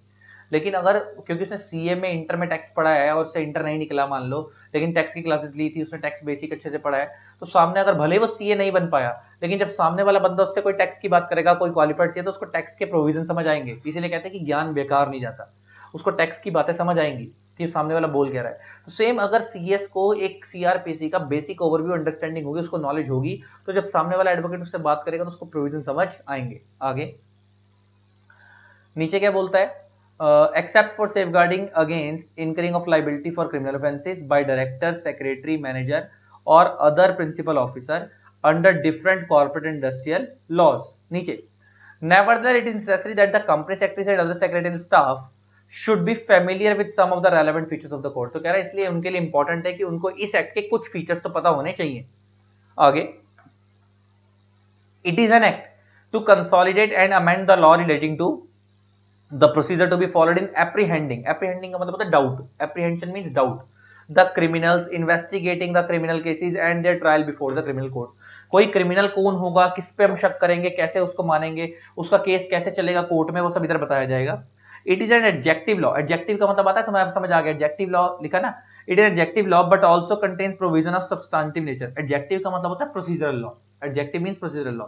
लेकिन अगर क्योंकि उसने सीए में इंटर में टैक्स पढ़ा है और उससे इंटर नहीं निकला मान लो, लेकिन टैक्स की क्लासेस ली थी, उसने टैक्स बेसिक अच्छे से पढ़ा है, तो सामने अगर भले वो सीए नहीं बन पाया, लेकिन जब सामने वाला बंदा उससे कोई टैक्स की बात करेगा, कोई क्वालिफाइड सीए, तो उसको टैक्स के प्रोविजन समझ आएंगे। इसीलिए कहते हैं कि ज्ञान बेकार नहीं जाता, उसको टैक्स की बातें समझ आएंगी कि सामने वाला बोल क्या रहा है। तो सेम अगर सीएस को एक सीआरपीसी का बेसिक ओवरव्यू अंडरस्टैंडिंग होगी, उसको नॉलेज होगी, तो जब सामने वाला एडवोकेट उससे बात करेगा तो उसको प्रोविजन समझ आएंगे। आगे नीचे क्या बोलता है? Except for safeguarding against incurring of liability for criminal offences by director, secretary, manager और other principal officer under different corporate industrial laws. नीचे, nevertheless it is necessary that the company secretary and other secretarial staff should be familiar with some of the relevant features of the code। तो कह रहा है इसलिए उनके लिए important है कि उनको इस एक्ट के कुछ फीचर्स तो पता होने चाहिए। आगे, it is an act to consolidate and amend the law relating to the procedure to be followed in apprehending का मतलब होता है doubt, apprehension means doubt, the criminals, investigating the criminal cases and their trial before the criminal courts। कोई criminal कौन होगा, किस पे हम शक करेंगे, कैसे उसको मानेंगे, उसका केस कैसे चलेगा कोर्ट में, वो सब इधर बताया जाएगा। It is an adjective law. Adjective का मतलब आता है तुम्हें, समझ आ गया, एडजेक्टिव लॉ लिखा ना, it is adjective law but also contains provision of substantive nature. Adjective का मतलब होता है procedural law, adjective means procedural law.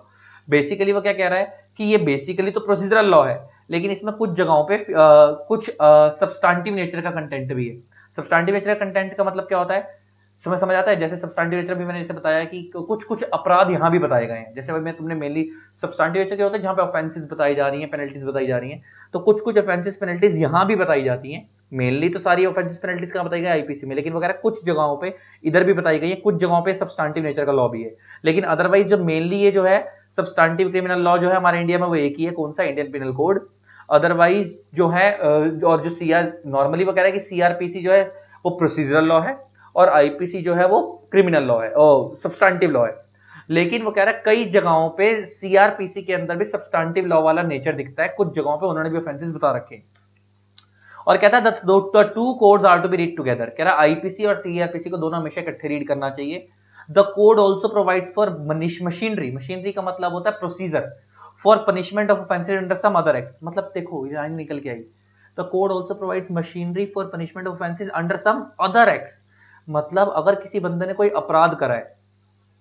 Basically वो क्या कह रहा है कि ये बेसिकली तो प्रोसीजरल लॉ है, लेकिन इसमें कुछ जगहों पे कुछ सब्सटेंटिव नेचर का कंटेंट भी है। सब्सटेंटिव नेचर का कंटेंट का मतलब क्या होता है, समझ आता है? जैसे सब्सटेंटिव नेचर भी मैंने जैसे बताया कि कुछ कुछ अपराध यहाँ भी बताए गए हैं। जैसे मैं तुमने मेनली सब्सटेंटिव नेचर क्या होता है, जहाँ पे ऑफेंसेस बताई जा रही हैं, पेनल्टीज बताई जा रही हैं, तो कुछ कुछ ऑफेंसेस पेनल्टीज यहाँ भी बताई जाती हैं। मेनली तो सारी ऑफेंसेस पेनल्टीज कहाँ बताई गई? आईपीसी में, लेकिन वगैरह कुछ जगहों पे इधर भी बताई गई है, कुछ जगहों पे सब्सटेंटिव नेचर का लॉ भी है। लेकिन अदरवाइज जो मेनली ये जो है सब्सटेंटिव क्रिमिनल लॉ जो है हमारे इंडिया में, वो एक ही है। कौन सा? Indian penal code. अदरवाइज जो है और जो सीआर नॉर्मली वो कह रहा है कि सीआरपीसी जो है वो प्रोसीजरल लॉ है और आईपीसी जो है वो क्रिमिनल लॉ है और सब्सटेंटिव लॉ है। लेकिन वो कह रहा है कई जगहों पे सीआरपीसी के अंदर भी सब्सटेंटिव लॉ वाला नेचर दिखता है, कुछ जगहों पे उन्होंने भी ऑफेंसेस बता रखे हैं। और कहता है the two codes are to be read together. कह रहा है आईपीसी और सीआरपीसी को दोनों हमेशा इकट्ठे रीड करना चाहिए। The code also provides for machinery का मतलब होता है procedure for punishment of offences under some other acts. मतलब देखो लाइन निकल के आई, the code also provides machinery for punishment of offences under some other acts. मतलब अगर किसी बंदे ने कोई अपराध करा है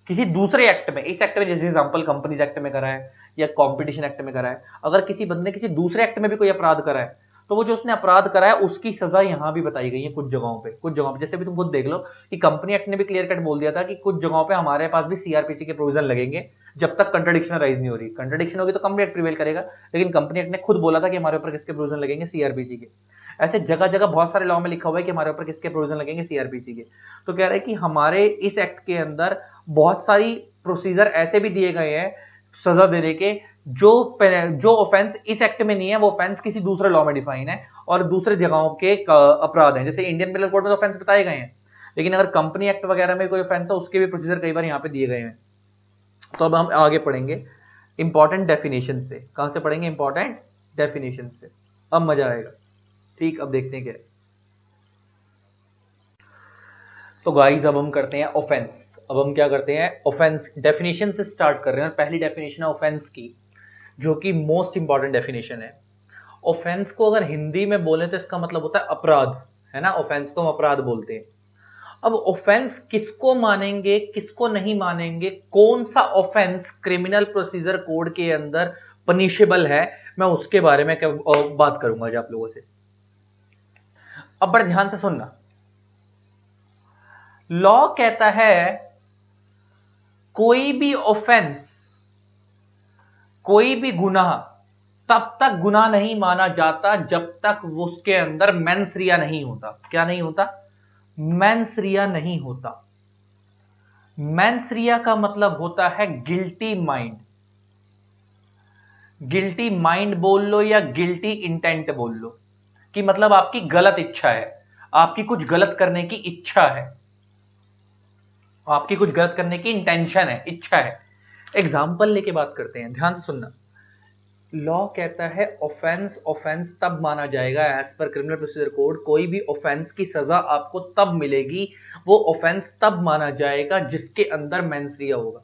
किसी दूसरे एक्ट में, इस एक्ट में जैसे एग्जांपल कंपनीज एक्ट में करा है या कंपटीशन एक्ट में करा है, अगर किसी बंदे ने किसी दूसरे एक्ट में भी कोई अपराध करा है तो वो जो उसने अपराध करा है उसकी सजा यहां भी बताई गई है कुछ जगहों पे। कुछ जगहों पे जैसे भी तुम खुद देख लो कि कंपनी एक्ट ने भी क्लियर कट बोल दिया था कि कुछ जगहों पे हमारे पास भी सीआरपीसी के प्रोविजन लगेंगे जब तक कंट्रडिक्शन राइज नहीं हो रही। कंट्रडिक्शन होगी तो कंपनी एक्ट प्रिवेल करेगा, लेकिन कंपनी एक्ट ने खुद बोला था कि हमारे ऊपर किसके प्रोविजन लगेंगे, सीआरपीसी के। ऐसे जगह जगह बहुत सारे लॉ में लिखा हुआ है कि हमारे ऊपर किसके प्रोविजन लगेंगे, सीआरपीसी के। तो कह रहे हैं कि हमारे इस एक्ट के अंदर बहुत सारी प्रोसीजर ऐसे भी दिए गए हैं सजा देने के जो ऑफेंस इस एक्ट में नहीं है, वो ऑफेंस किसी दूसरे लॉ में डिफाइन है और दूसरे जगहों के अपराध हैं। जैसे इंडियन पिनल कोड में ऑफेंस बताए गए हैं, लेकिन अगर कंपनी एक्ट वगैरह में कोई ऑफेंस है उसके भी प्रोसीजर कई बार यहां पे दिए गए हैं। तो अब हम आगे पढ़ेंगे इंपॉर्टेंट डेफिनेशन से। कहां से पढ़ेंगे? इंपॉर्टेंट डेफिनेशन से। अब मजा आएगा। ठीक, अब देखते हैं क्या। तो गाइस अब हम करते हैं ऑफेंस। अब हम क्या करते हैं? ऑफेंस डेफिनेशन से स्टार्ट कर रहे हैं और पहली डेफिनेशन है ऑफेंस की, जो कि मोस्ट इंपॉर्टेंट डेफिनेशन है। ऑफेंस को अगर हिंदी में बोले तो इसका मतलब होता है अपराध, है ना। ऑफेंस को हम अपराध बोलते हैं। अब ऑफेंस किसको मानेंगे किसको नहीं मानेंगे, कौन सा ऑफेंस क्रिमिनल प्रोसीजर कोड के अंदर पनिशेबल है, मैं उसके बारे में बात करूंगा आज आप लोगों से। अब बड़े ध्यान से सुनना। लॉ कहता है कोई भी ऑफेंस, कोई भी गुनाह तब तक गुनाह नहीं माना जाता जब तक उसके अंदर मेंस रिया नहीं होता। क्या नहीं होता? मेंस रिया नहीं होता। मेंस रिया का मतलब होता है गिल्टी माइंड। गिल्टी माइंड बोल लो या गिल्टी इंटेंट बोल लो, कि मतलब आपकी गलत इच्छा है, आपकी कुछ गलत करने की इच्छा है, आपकी कुछ गलत करने की इंटेंशन है, इच्छा है। एग्जाम्पल लेके बात करते हैं, ध्यान से सुनना। लॉ कहता है ऑफेंस तब माना जाएगा as per criminal procedure code, कोई भी ऑफेंस की सजा आपको तब मिलेगी, वो ऑफेंस तब माना जाएगा जिसके अंदर मेंसरिया होगा।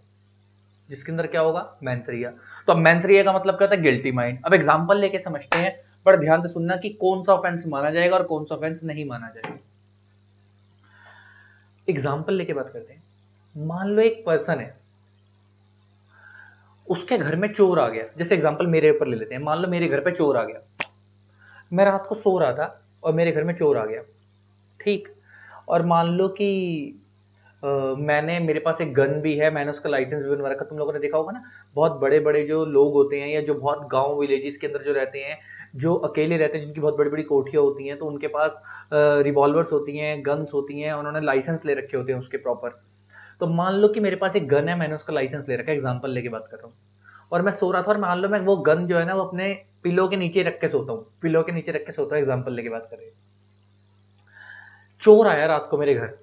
जिसके अंदर क्या होगा? मेंसरिया। तो अब मेंसरिया का मतलब क्या होता है? Guilty mind. अब एग्जांपल लेके समझते हैं, पर ध्यान से सुनना कि कौन सा ऑफेंस माना जाएगा और कौन सा ऑफेंस नहीं माना जाएगा। एग्जांपल लेके बात करते हैं। मान लो एक पर्सन है, उसके घर में चोर आ गया। जैसे एग्जांपल मेरे ऊपर ले लेते हैं। मान लो मेरे घर पे चोर आ गया, मैं रात को सो रहा था और मेरे घर में चोर आ गया, ठीक। और मान लो कि मेरे पास एक गन भी है, मैंने उसका लाइसेंस भी बनवा रखा। तुम लोगों ने देखा होगा ना, बहुत बड़े बड़े जो लोग होते हैं या जो बहुत गांव विलेजेस के अंदर जो रहते हैं, जो अकेले रहते हैं, जिनकी बहुत बड़ी बड़ी कोठियां होती हैं, तो उनके पास रिवॉल्वर्स होती हैं, गन्स होती हैं, उन्होंने लाइसेंस ले रखे होते हैं उसके प्रॉपर। तो मान लो कि मेरे पास एक गन है, मैंने उसका लाइसेंस ले रखा है, एग्जाम्पल लेके बात कर रहा हूँ। और मैं सो रहा था और मान लो मैं वो गन जो है ना वो अपने पिलो के नीचे रख के सोता हूँ, पिलो के नीचे रख के सोता हूँ, एग्जाम्पल लेके बात कर रहे हैं। चोर आया रात को मेरे घर,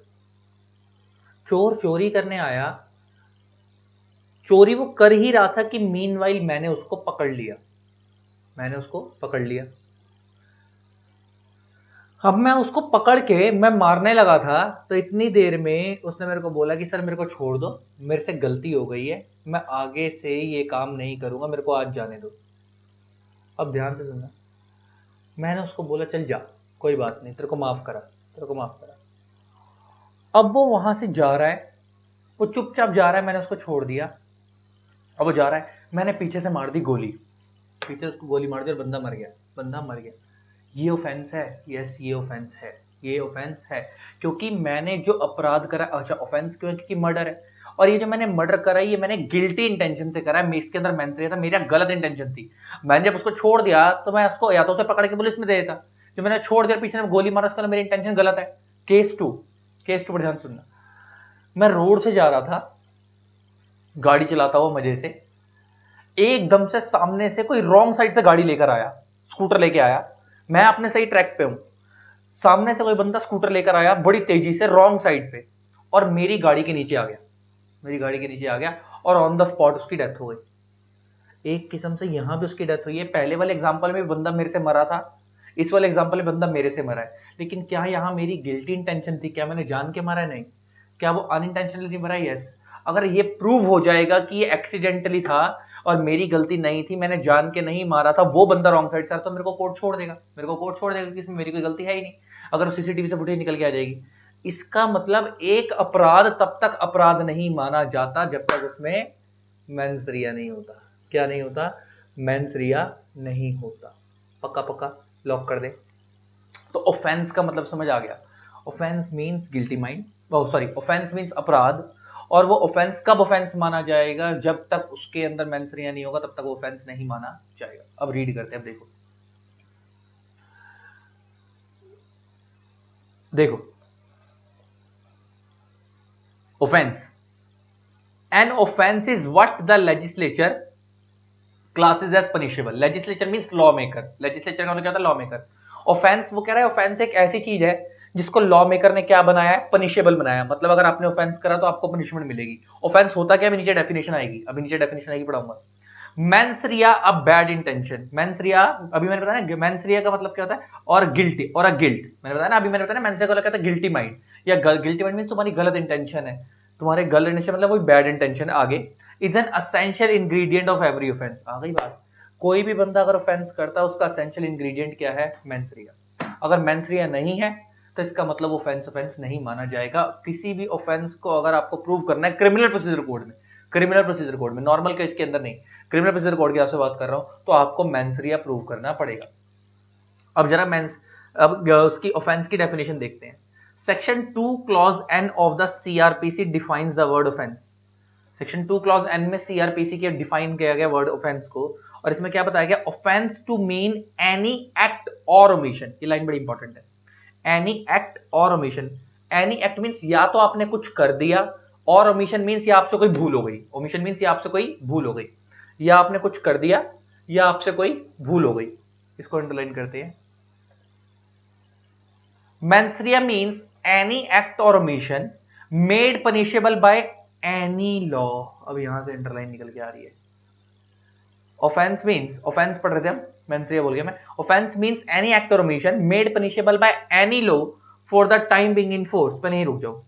चोर चोरी करने आया, चोरी वो कर ही रहा था कि मीनवाइल मैंने उसको पकड़ लिया, मैंने उसको पकड़ लिया। अब मैं उसको पकड़ के मैं मारने लगा था, तो इतनी देर में उसने मेरे को बोला कि सर मेरे को छोड़ दो, मेरे से गलती हो गई है, मैं आगे से ये काम नहीं करूंगा, मेरे को आज जाने दो। अब ध्यान से सुनना, मैंने उसको बोला चल जा, कोई बात नहीं, तेरे को माफ करा, तेरे को माफ करा। अब वो वहां से जा रहा है, वो चुपचाप जा रहा है, मैंने उसको छोड़ दिया। अब वो जा रहा है, मैंने पीछे से मार दी गोली, पीछे उसको गोली मार दी और बंदा मर गया, बंदा मर गया। ये ऑफेंस है? यस, ये ऑफेंस है, ये ऑफेंस है, क्योंकि मैंने जो अपराध करा। अच्छा, ऑफेंस क्यों है? क्योंकि मर्डर है, और ये जो मैंने मर्डर करा ये मैंने गिल्टी इंटेंशन से करा है, इसके अंदर मेंस था, मेरा गलत इंटेंशन थी। मैंने जब उसको छोड़ दिया तो मैं उसको या तो उसे पकड़ के पुलिस में दे देता, जो मैंने छोड़ दिया पीछे में गोली मारा, उसका मेरी इंटेंशन गलत है। केस टू, केस टू पर ध्यान सुनना। मैं रोड से जा रहा था, गाड़ी चलाता हुआ मजे से, एकदम से सामने से कोई रॉन्ग साइड से गाड़ी लेकर आया, स्कूटर लेके आया, मैं अपने सही ट्रैक पे हूं, सामने से कोई बंदा स्कूटर लेकर आया बड़ी तेजी से रॉन्ग साइड पे, और मेरी गाड़ी के नीचे आ गया, मेरी गाड़ी के नीचे आ गया, और ऑन द स्पॉट उसकी डेथ हो गई। एक किस्म से यहां भी उसकी डेथ हुई है। पहले वाले एग्जांपल में बंदा मेरे से मरा था, इस वाले एग्जांपल में बंदा मेरे से मरा है, लेकिन क्या यहां मेरी गिल्टी इंटेंशन थी? क्या मैंने जान के मारा है? नहीं। क्या वो अनइंटेंशनली मरा है? यस। अगर ये प्रूव हो जाएगा कि ये एक्सीडेंटली था, और मेरी गलती नहीं थी, मैंने जान के नहीं मारा था, वो बंदा रॉन्ग साइड से तो मेरे को कोर्ट छोड़ देगा, मेरे को कोर्ट छोड़ देगा क्योंकि इसमें मेरी कोई गलती है ही नहीं, अगर सीसीटीवी से फुटेज निकल के आ जाएगी। इसका मतलब एक अपराध तब तक अपराध नहीं माना जाता जब तक उसमें मेंस रिया नहीं होता। क्या नहीं होता? मेंस रिया नहीं होता। पक्का पक्का लॉक कर दे। तो ऑफेंस का मतलब समझ आ गया। Offence means guilty mind, sorry, offence means अपराध। और वो ऑफेंस कब ऑफेंस माना जाएगा? जब तक उसके अंदर मेंस रिया नहीं होगा तब तक वो ऑफेंस नहीं माना जाएगा। अब रीड करते हैं, अब देखो देखो offense. An offense is what the legislature classes as punishable. Legislature means lawmaker. Legislature का मतलब क्या होता है? lawmaker. Offense, वो कह रहा है offense एक ऐसी चीज है जिसको लॉ मेकर ने क्या बनाया है? पनिशेबल बनाया। मतलब अगर आपने ऑफेंस करा तो आपको पनिशमेंट मिलेगी। ऑफेंस होता क्या? अभी नीचे डेफिनेशन आएगी, अभी नीचे डेफिनेशन आएगी, पढ़ाऊंगा। Mens rea a bad intention. Mens rea, अभी मैंने बताया ना, मेंसरिया का मतलब क्या होता है? और गिल्टी और अ गिल्ट, मैंने बताया ना, अभी मैंने बताया ना, मेंसरिया का मतलब क्या होता है? गिल्टी माइंड या गिल्टी माइंड मींस तुम्हारी गलत इंटेंशन है, तुम्हारे गलत इंटेंशन मतलब वो बैड इंटेंशन है। आगे, is an essential ingredient of every offence. आ गई बात। कोई भी बंदा अगर ऑफेंस करता है उसका असेंशियल इंग्रेडिएंट क्या है? मेंसरिया। अगर मेंसरिया नहीं है तो इसका मतलब ऑफेंस ऑफेंस नहीं माना जाएगा। किसी भी ऑफेंस को अगर आपको प्रूव करना है क्रिमिनल प्रोसीजर कोड में, क्रिमिनल प्रोसीजर कोड में, नॉर्मल केस के अंदर नहीं, क्रिमिनल प्रोसीजर कोड की आपसे बात कर रहा हूं, तो आपको मेंसरिया प्रूव करना पड़ेगा। अब जरा अब उसकी ऑफेंस की डेफिनेशन देखते हैं। Section 2 clause N of the CrPC defines the word offence. Section 2 clause N में सीआरपीसी के डिफाइन किया गया वर्ड ऑफेंस को, और इसमें क्या बताया गया? Offence to mean any act or omission. ये लाइन बड़ी इंपॉर्टेंट है। Any act or omission. Any act means या तो आपने कुछ कर दिया, और ओमिशन मींस या आपसे कोई भूल हो गई। ओमिशन मींस या आपसे कोई भूल हो गई, या आपने कुछ कर दिया या आपसे कोई भूल हो गई। इसको अंडरलाइन करते हैं। Mens rea means any act or omission made punishable by any law. अब यहां से अंडरलाइन निकल के आ रही है। ऑफेंस मींस, ऑफेंस पढ़ रहे थे हम, मेंसरिया बोल गया मैं। Offence means any act or omission made punishable by any law for the time being in force. पे नहीं रुक जाओ।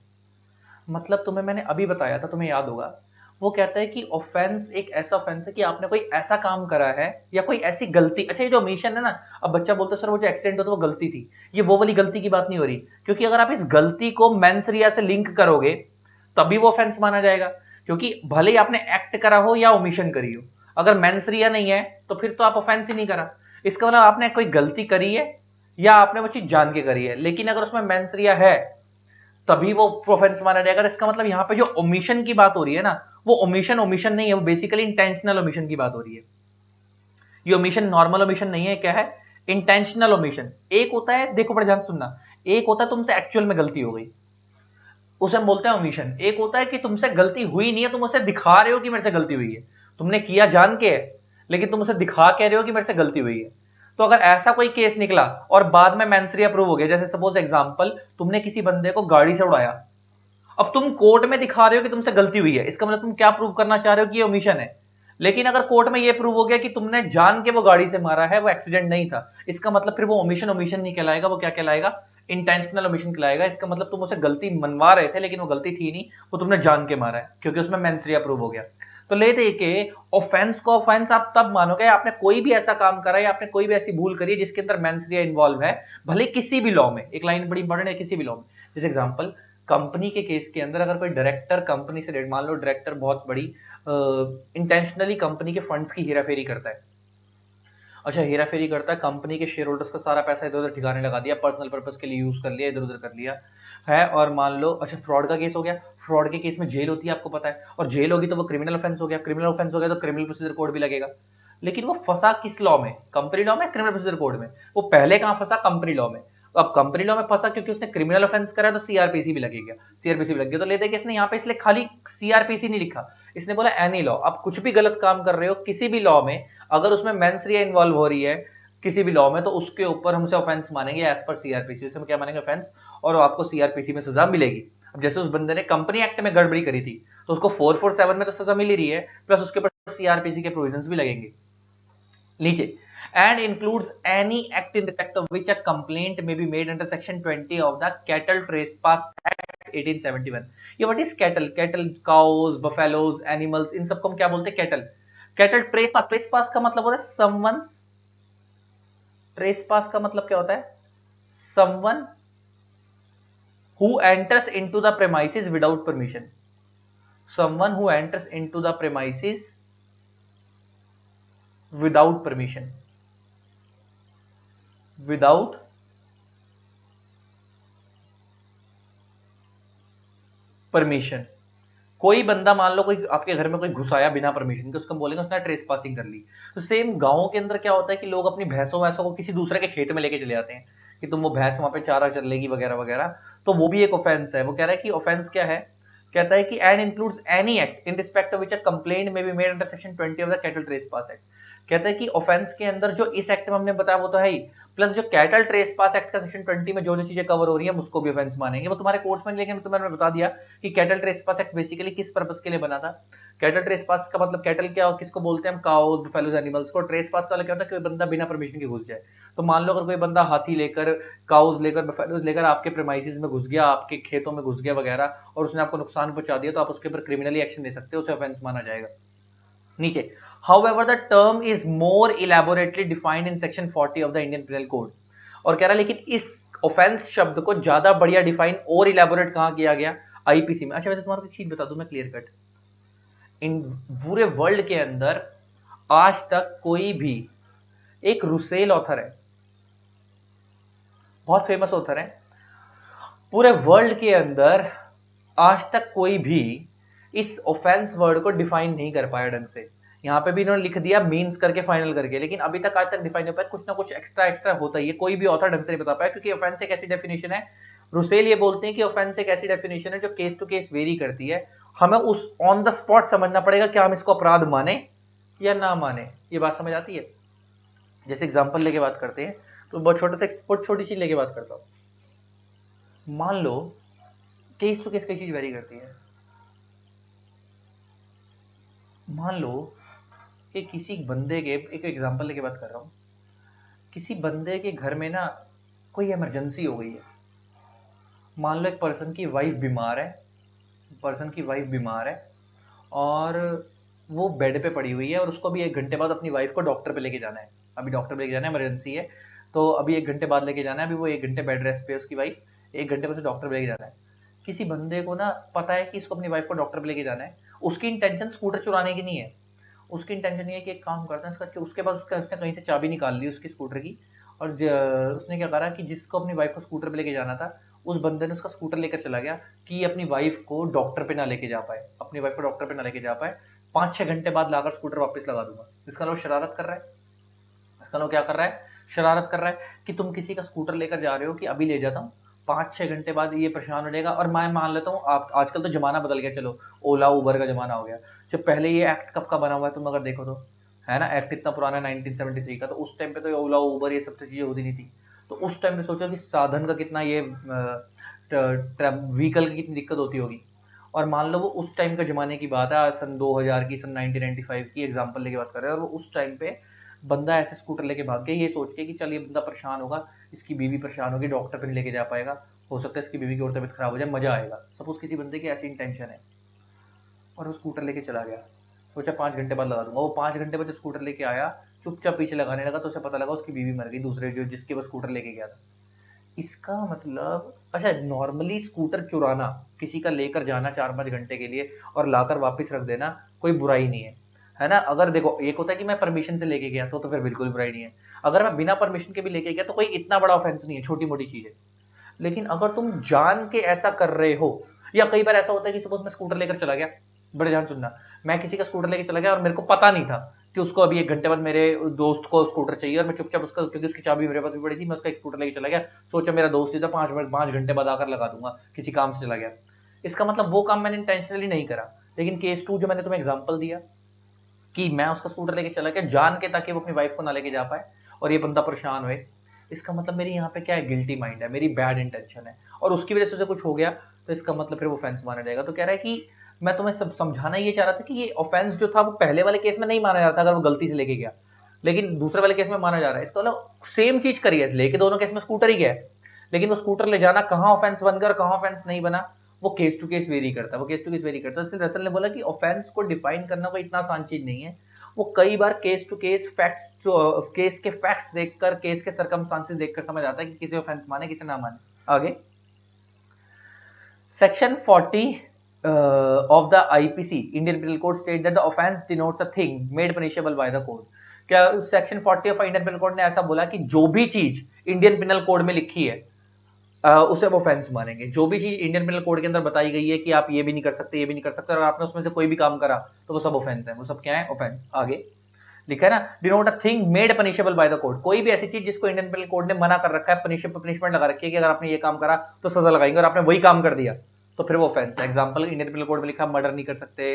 मतलब तुम्हें मैंने अभी बताया था, तुम्हें याद होगा, वो कहता है कि ऑफेंस एक ऐसा ऑफेंस है कि आपने कोई ऐसा काम करा है या कोई ऐसी गलती। अच्छा, ये जो ओमिशन है ना, अब बच्चा बोलता है सर वो जो एक्सीडेंट हो तो वो गलती थी, ये वो वाली गलती की बात नहीं हो रही, क्योंकि अगर आप इस गलती को मेंसरिया से लिंक करोगे तभी वो ऑफेंस माना जाएगा। क्योंकि भले ही आपने एक्ट करा हो या ओमिशन करी हो, अगर मेंसरिया नहीं है तो फिर तो आप ऑफेंस ही नहीं करा। इसका मतलब आपने कोई गलती करी है या आपने वो चीज जान के करी है, लेकिन अगर उसमें मेंसरिया है तभी वो ऑफेंस माना जाएगा। इसका मतलब यहाँ पे जो ओमिशन की बात हो रही है ना, वो ओमिशन ओमिशन नहीं है, वो बेसिकली इंटेंशनल ओमिशन की बात हो रही है। ये ओमिशन नॉर्मल ओमिशन नहीं है, क्या है? Intentional omission. एक होता है, देखो बड़े ध्यान से सुनना, एक होता है तुमसे एक्चुअल में गलती हो गई, उसे हम बोलते हैं ओमिशन। एक होता है कि तुमसे गलती हुई नहीं है, तुम उसे दिखा रहे हो कि मेरे से गलती हुई है, तुमने किया जान के है लेकिन तुम उसे दिखा कह रहे हो कि मेरे से गलती हुई है। तो अगर ऐसा कोई केस निकला और बाद में मेंसरिया प्रूव हो गया, जैसे सपोज एग्जांपल, तुमने किसी बंदे को गाड़ी से उड़ाया, अब तुम कोर्ट में दिखा रहे हो कि तुमसे गलती हुई है, इसका मतलब तुम क्या प्रूव करना चाह रहे हो? कि ये ओमिशन है। लेकिन अगर कोर्ट में ये प्रूव हो गया कि तुमने जान के वो गाड़ी से मारा है, वो एक्सीडेंट नहीं था, इसका मतलब फिर वो ओमिशन ओमिशन नहीं कहलाएगा, वो क्या कहलाएगा? इंटेंशनल ओमिशन कहलाएगा। इसका मतलब तुम उसे गलती मनवा रहे थे लेकिन वो गलती थी नहीं, वो तुमने जान के मारा है, क्योंकि उसमें मेंसरिया प्रूव हो गया। तो ले दे के ऑफेंस को ऑफेंस आप तब मानोगे आपने कोई भी ऐसा काम करा है या आपने कोई भी ऐसी भूल करी है जिसके अंदर मेंसरिया इन्वॉल्व है, भले किसी भी लॉ में। एक लाइन बड़ी इंपॉर्टेंट है, किसी भी लॉ में। जैसे एग्जांपल, कंपनी के केस के अंदर अगर कोई डायरेक्टर कंपनी से, मान लो डायरेक्टर बहुत बड़ी इंटेंशनली कंपनी के फंड्स की हेराफेरी करता है। अच्छा, हेराफेरी करता है, कंपनी के शेयर होल्डर्स का सारा पैसा इधर उधर ठिकाने लगा दिया, पर्सनल पर्पस के लिए यूज कर लिया, इधर उधर कर लिया है, और मान लो अच्छा फ्रॉड का केस हो गया। फ्रॉड के केस में जेल होती है, आपको पता है, और जेल होगी तो वो क्रिमिनल ऑफेंस हो गया, क्रिमिनल ऑफेंस हो गया तो क्रिमिनल प्रोसीजर कोड भी लगेगा। लेकिन वो फंसा किस लॉ में? कंपनी लॉ में, क्रिमिनल प्रोसीजर कोड में? वो पहले कहां फंसा? कंपनी लॉ में। अब कंपनी लॉ में फंसा क्योंकि उसने क्रिमिनल ऑफेंस करा, तो सीआरपीसी भी लगेगा, सीआरपीसी भी लग गया। तो लेते कि इसने यहाँ पे इसलिए खाली सीआरपीसी नहीं लिखा, इसने बोला एनी लॉ। अब कुछ भी गलत काम कर रहे हो किसी भी लॉ में, अगर उसमें मेंसरिया इन्वॉल्व हो रही है किसी भी लॉ में, तो उसके ऊपर हमसे ऑफेंस मानेंगे एज पर सीआरपीसी। उसमें क्या मानेंगे? ऑफेंस, और आपको सीआरपीसी में सजा मिलेगी। अब जैसे उस बंदे ने कंपनी एक्ट में गड़बड़ी करी थी तो उसको 447 में तो सजा मिल ही रही है, प्लस उसके ऊपर सीआरपीसी के प्रोविजंस भी लगेंगे। नीचे, and includes any act in respect of which a complaint may be made under section 20 of the Cattle Trespass Act 1871। ये what is cattle? Cattle, cows, buffaloes, animals, इन सबको हम क्या बोलते हैं? कैटल। कैटल ट्रेसपास, ट्रेसपास का मतलब होता है समवंस, ट्रेसपास का मतलब क्या होता है? Someone who enters into the premises without permission, someone who enters into the premises without permission, without permission. कोई बंदा मान लो कोई आपके घर में कोई घुस आया बिना परमिशन के, उसको बोलेंगे उसने ट्रेस पासिंग कर ली। तो सेम गांवों के अंदर क्या होता है कि लोग अपनी भैंसों वैसों को किसी दूसरे के खेत में लेके चले जाते हैं कि तुम वो भैंस वहां पे चारा चलेगी वगैरह वगैरह, तो वो भी एक ऑफेंस है। वो कह रहा है कि ऑफेंस क्या है, कहता है कि and includes any act in respect of which a complaint may be made under section 20 of the cattle trespass act. कहता है कि ऑफेंस के अंदर जो इस एक्ट में हमने बताया वो तो है ही, प्लस जो कैटल ट्रेसपास एक्ट का सेक्शन 20 में जो जो चीजें कवर हो रही है उसको भी ऑफेंस मानेंगे। वो तुम्हारे कोर्स में, लेकिन तुम्हें बता दिया कि कैटल ट्रेसपास एक्ट बेसिकली किस पर्पस के लिए बना था। कैटल ट्रेसपास का मतलब, कैटल क्या किसको बोलते हैं हम, काउज बफेलोज एनिमल्स को। ट्रेसपास का क्या होता है, कोई बंदा बिना परमिशन के घुस जाए। तो मान लो अगर कोई बंदा हाथी लेकर, काउज लेकर, बफेलोज लेकर आपके प्रेमाइसिस में घुस गया, आपके खेतों में घुस गया वगैरह, और उसने आपको नुकसान पहुंचा दिया, तो आप उसके ऊपर क्रिमिनली एक्शन ले सकते हो, उसे ऑफेंस माना जाएगा। नीचे, however the term is more elaborately defined in section 40 of the Indian Penal Code। और कह रहा है लेकिन इस ऑफेंस शब्द को ज्यादा बढ़िया डिफाइन और इलेबोरेट कहां किया गया, आईपीसी में। अच्छा वैसे तुम्हारा एक चीज बता दूं मैं क्लियर कट, इन पूरे वर्ल्ड के अंदर आज तक कोई भी, एक रुसेल ऑथर है, बहुत फेमस ऑथर है, पूरे वर्ल्ड के अंदर आज तक कोई भी इस ऑफेंस वर्ड को डिफाइन नहीं कर पाया ढंग से। यहां पे भी इन्होंने लिख दिया मींस करके फाइनल करके, लेकिन अभी तक आज तक डिफाइन नहीं हो पाया। कुछ ना कुछ एक्स्ट्रा एक्स्ट्रा होता ही है, कोई भी ऑथर ढंग से नहीं बता पाया, क्योंकि ऑफेंस एक ऐसी डेफिनेशन है, रुसेल ये बोलते हैं कि ऑफेंस एक ऐसी डेफिनेशन है जो केस टू केस वेरी करती है। हमें उस ऑन द स्पॉट समझना पड़ेगा कि हम इसको अपराध माने या ना माने। ये बात समझ आती है? जैसे एग्जाम्पल लेके बात करते हैं, तो बहुत छोटा सा, बहुत छोटी चीज लेके बात करता हूं। मान लो केस टू केस कई चीज वेरी करती है। मान लो कि किसी बंदे के, एक एग्जांपल लेके बात कर रहा हूं, किसी बंदे के घर में ना कोई इमरजेंसी हो गई है। मान लो एक पर्सन की वाइफ बीमार है, पर्सन की वाइफ बीमार है और वो बेड पे पड़ी हुई है, और उसको भी 1 घंटे बाद अपनी वाइफ को डॉक्टर पे लेके जाना है। अभी डॉक्टर पे लेके जाना है, इमरजेंसी है, तो अभी 1 घंटे बाद लेके जाना है। अभी वो 1 घंटे बेड रेस्ट पे है उसकी वाइफ, 1 घंटे बाद डॉक्टर पे लेके जाना है। किसी बंदे को ना पता है कि इसको अपनी वाइफ को डॉक्टर पे लेके जाना है, उसकी इंटेंशन स्कूटर चुराने की नहीं है। उसकी इंटेंशन ये है कि एक काम करते हैं, उसका उसके बाद उसने कहीं से चाबी निकाल ली उसकी स्कूटर की, और उसने क्या करा कि जिसको अपनी वाइफ को स्कूटर पे लेके जाना था, उस बंदे ने उसका स्कूटर लेकर चला गया कि अपनी वाइफ को डॉक्टर पे ना लेके जा पाए, अपनी वाइफ को डॉक्टर पे ना लेके जा पाए। 5-6 घंटे बाद लाकर स्कूटर वापस लगा दूंगा। इसका लोग शरारत कर रहा है। इसका लोग क्या कर रहा है, शरारत कर रहा है कि तुम किसी का स्कूटर लेकर जा रहे हो कि अभी ले जाता हूँ, 5-6 घंटे बाद ये परेशान हो जाएगा। और मैं मान लेता हूँ, आप आजकल तो जमाना बदल गया, चलो ओला उबर का जमाना हो गया। जब पहले ये एक्ट कब का बना हुआ है तुम अगर देखो तो, है ना, एक्ट इतना पुराना 1973 का, तो उस टाइम पे तो ओला उबर ये सब तो चीजें होती नहीं थी। तो उस टाइम पे सोचो कि साधन का कितना ये व्हीकल की कितनी दिक्कत होती होगी। और मान लो वो उस टाइम का जमाने की बात है, सन 2000 की, सन 1995 की एग्जांपल लेके बात कर रहे हैं, और वो उस टाइम पे बंदा ऐसे स्कूटर लेके भाग गया ये सोच के कि चल ये बंदा परेशान होगा, इसकी बीवी परेशान होगी, डॉक्टर पे नहीं लेके जा पाएगा, हो सकता है इसकी बीवी की और तबीयत खराब हो जाए, मजा आएगा। सपोज किसी बंदे की ऐसी इंटेंशन है और वो स्कूटर लेके चला गया, सोचा 5 घंटे बाद लगा दूंगा। वो 5 घंटे बाद जब स्कूटर लेके आया, चुपचाप पीछे लगाने लगा, तो उसे पता लगा उसकी बीवी मर गई, दूसरे जो जिसके वो स्कूटर लेके गया था। इसका मतलब, अच्छा नॉर्मली स्कूटर चुराना, किसी का लेकर जाना 4-5 घंटे के लिए और लाकर वापस रख देना, कोई बुराई नहीं है ना। अगर देखो एक होता है कि मैं परमिशन से लेके गया तो फिर बिल्कुल बुराई नहीं है। अगर मैं बिना परमिशन के भी लेके गया तो कोई इतना बड़ा ऑफेंस नहीं है, छोटी मोटी चीज है। लेकिन अगर तुम जान के ऐसा कर रहे हो, या कई बार ऐसा होता है कि सपोज मैं स्कूटर लेकर चला गया, बड़े ध्यान सुनना, मैं किसी का स्कूटर लेकर चला गया और मेरे को पता नहीं था कि उसको अभी 1 घंटे बाद मेरे दोस्त को स्कूटर चाहिए, और मैं चुपचाप उसका, क्योंकि उसकी चाबी मेरे पास भी पड़ी थी, मैं उसका एक स्कूटर लेकर चला गया, सोचा मेरा दोस्त था, 5 घंटे बाद आकर लगा दूंगा, किसी काम से चला गया। इसका मतलब वो काम मैंने इंटेंशनली नहीं करा। लेकिन केस 2 जो मैंने तुम्हें एग्जांपल दिया कि मैं उसका स्कूटर लेके चला गया जान के, ताकि वो अपनी वाइफ को ना लेके जा पाए और ये बंदा परेशान हुए, इसका मतलब मेरी यहाँ पे क्या है, गिल्टी माइंड है, मेरी बैड इंटेंशन है, और उसकी वजह से उसे कुछ हो गया, तो इसका मतलब फिर वो ऑफेंस माना जाएगा। तो कह रहा है कि मैं तुम्हें सब समझाना ये चाह रहा था कि ये ऑफेंस जो था वो पहले वाले केस में नहीं माना जा रहा था अगर वो गलती से लेके गया, लेकिन दूसरे वाले केस में माना जा रहा है। इसका मतलब सेम चीज करी है, लेके दोनों केस में स्कूटर ही गया है, लेकिन वो स्कूटर ले जाना कहाँ ऑफेंस बन गया और कहाँ ऑफेंस नहीं बना, वो केस टू केस वेरी करता है, वो केस टू केस वेरी करता है। इसलिए रसल ने बोला कि ऑफेंस को डिफाइन करना कोई इतना आसान चीज नहीं है, वो कई बार case to case facts, case के फैक्ट्स देखकर, केस के सर्कमस्टांसेस देखकर समझ आता है कि किसे ऑफेंस माने किसे ना माने। आगे section 40 of the IPC Indian Penal Code state that the offense denotes a thing made punishable by the code। क्या section 40 of Indian penal code ने ऐसा बोला कि जो भी चीज इंडियन पिनल कोड में लिखी है उसे वो ऑफेंस मानेंगे। जो भी चीज इंडियन पिनल कोड के अंदर बताई गई है कि आप ये भी नहीं कर सकते, ये भी नहीं कर सकते, और आपने उसमें से कोई भी काम करा तो वो सब ऑफेंस है। वो सब क्या है? ऑफेंस। आगे लिखा है ना, denote a thing made punishable by the code. कोई भी ऐसी चीज जिसको इंडियन पिनल कोड ने मना कर रखा है, पनिशमेंट लगा रखी है कि अगर आपने ये काम करा तो सजा लगाएंगे, और आपने वही काम कर दिया तो फिर वो ऑफेंस है। एग्जांपल इंडियन पिनल कोड में लिखा मर्डर नहीं कर सकते,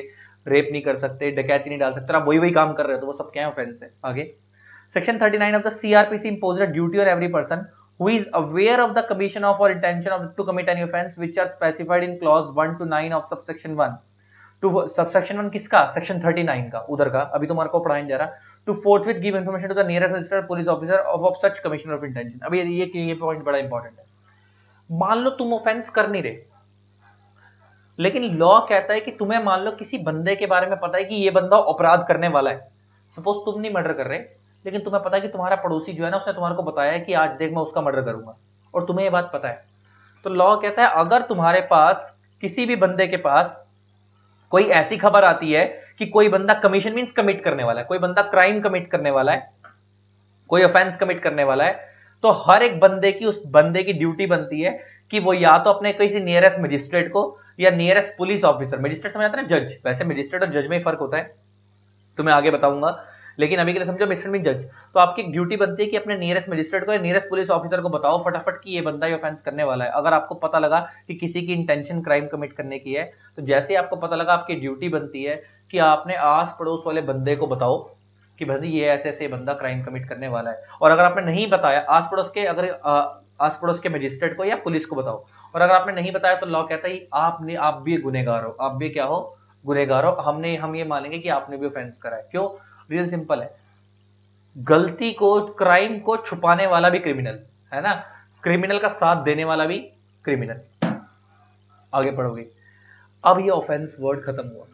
रेप नहीं कर सकते, डकैती नहीं डाल सकते, आप वही काम कर रहे हो तो वो सब क्या है? ऑफेंस है। आगे section 39 of the CRPC imposes a duty on every person who is aware of the commission of or intention of to commit any offence which are specified in clause 1 to 9 of subsection 1 two subsection 1 किसका? Section 39 का, उधर का, अभी तुम्हारे को पढ़ाने जा रहा। To forthwith give information to the nearest registered police officer of such commissioner of intention. अभी ये पॉइंट बड़ा इंपॉर्टेंट है। मान लो तुम ऑफेंस कर नहीं रहे, लेकिन लॉ कहता है कि तुम्हें मान लो किसी बंदे के बारे में पता है कि ये बंदा अपराध करने वाला है। सपोज तुम नहीं मर्डर कर रहे, लेकिन तुम्हें पता है कि तुम्हारा पड़ोसी जो है ना, उसने तुम्हारे को बताया है कि आज देख मैं उसका मर्डर करूंगा, और तुम्हें ये बात पता है। तो लॉ कहता है अगर तुम्हारे पास किसी भी बंदे के पास कोई ऐसी खबर आती है कि कोई बंदा कमीशन मींस कमिट करने वाला है, कोई बंदा क्राइम कमिट करने वाला है, कोई ऑफेंस कमिट करने वाला है, तो हर एक बंदे की, उस बंदे की ड्यूटी बनती है कि वो या तो अपने किसी नियरेस्ट मजिस्ट्रेट को या नियरेस्ट पुलिस ऑफिसर, मजिस्ट्रेट समझ आता है ना, जज, वैसे मजिस्ट्रेट और जज में फर्क होता है, तुम्हें आगे बताऊंगा, लेकिन अभी के लिए समझो मजिस्ट्रेट मीन जज। तो आपकी ड्यूटी बनती है कि अपने नियरेस्ट मजिस्ट्रेट को या नियरेस्ट पुलिस ऑफिसर को बताओ फटाफट कि ये बंदा ये ऑफेंस करने वाला है। अगर आपको पता लगा कि किसी की इंटेंशन क्राइम कमिट करने की है, तो जैसे ही आपको पता लगा, आपकी ड्यूटी बनती है कि आपने आस पड़ोस वाले बंदे को बताओ कि भाई ये ऐसे ऐसे बंदा क्राइम कमिट करने वाला है। और अगर आपने नहीं बताया आस पड़ोस के, अगर आस पड़ोस के मजिस्ट्रेट को या पुलिस को बताओ, और अगर आपने नहीं बताया तो लॉ कहता है आप भी गुनहगार हो, आप भी क्या हो? गुनहगार हो। हम ये मानेंगे कि आपने भी ऑफेंस करा है। क्यों? रीजन सिंपल है, गलती को, क्राइम को छुपाने वाला भी क्रिमिनल है ना, क्रिमिनल का साथ देने वाला भी क्रिमिनल। आगे पढ़ोगे। अब ये ऑफेंस वर्ड खत्म हुआ,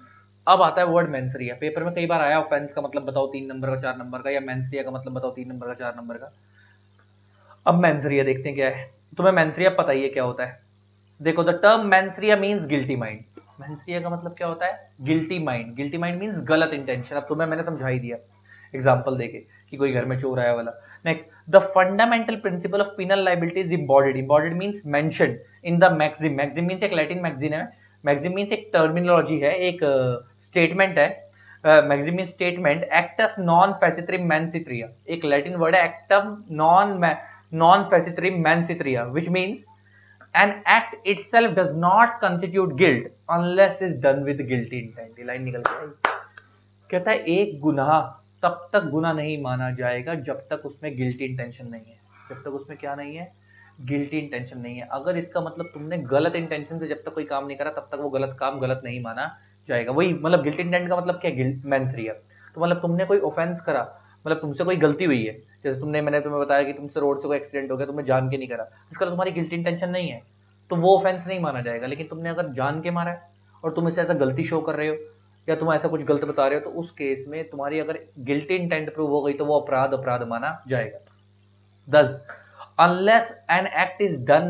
अब आता है वर्ड मेंसरिया। पेपर में कई बार आया ऑफेंस का मतलब बताओ 3 नंबर का 4 नंबर का, या मेंसरिया का मतलब बताओ 3 नंबर का 4 नंबर का। अब मेंसरिया देखते हैं क्या है। तुम्हें मेंसरिया पता ही है क्या होता है। देखो, the term mens rea means guilty mind. Mens rea का मतलब क्या होता है? Guilty mind. Guilty mind means गलत इंटेंशन। अब तुम्हें मैंने समझा ही दिया एग्जांपल देके कि कोई घर में चोर आया वाला। Next, the fundamental principle of penal liability is embodied. Embodied means mentioned in the maxim. Maxim means एक लैटिन मैक्सिम है। मैक्सिम मींस एक टर्मिनोलॉजी है, एक स्टेटमेंट है। Maxim means statement. Actus non facit reum mens sit rea, एक लैटिन वर्ड है, actum non facit reum mens sit rea, which means an act itself does not constitute guilt unless is done with guilty intent। Line निकल के आई। कहता है एक गुनाह तब तक गुनाह नहीं माना जाएगा जब तक उसमें गिल्टी इंटेंशन नहीं है। जब तक उसमें क्या नहीं है? गिल्टी इंटेंशन नहीं है। अगर इसका मतलब तुमने गलत इंटेंशन से जब तक कोई काम नहीं करा तब तक वो गलत काम गलत नहीं माना जाएगा। वही मतलब गिल्टी इंटेंट का मतलब क्या? Guilt mens rea. तो मतलब तुमने कोई ऑफेंस करा, मतलब तुमसे कोई गलती हुई है, जैसे मैंने तुम्हें बताया कि तुमसे रोड से कोई एक्सीडेंट हो गया, तुमने जान के नहीं करा, इसका तुम्हारी गिल्टी इंटेंशन नहीं है, तो वो ऑफेंस नहीं माना जाएगा। लेकिन तुमने अगर जान के मारा है और तुम इसे ऐसा गलती शो कर रहे हो या तुम ऐसा कुछ गलत बता रहे हो, तो उस केस में तुम्हारी अगर गिल्टी इंटेंट प्रूव हो गई तो वो अपराध माना जाएगा। Thus, unless an act is done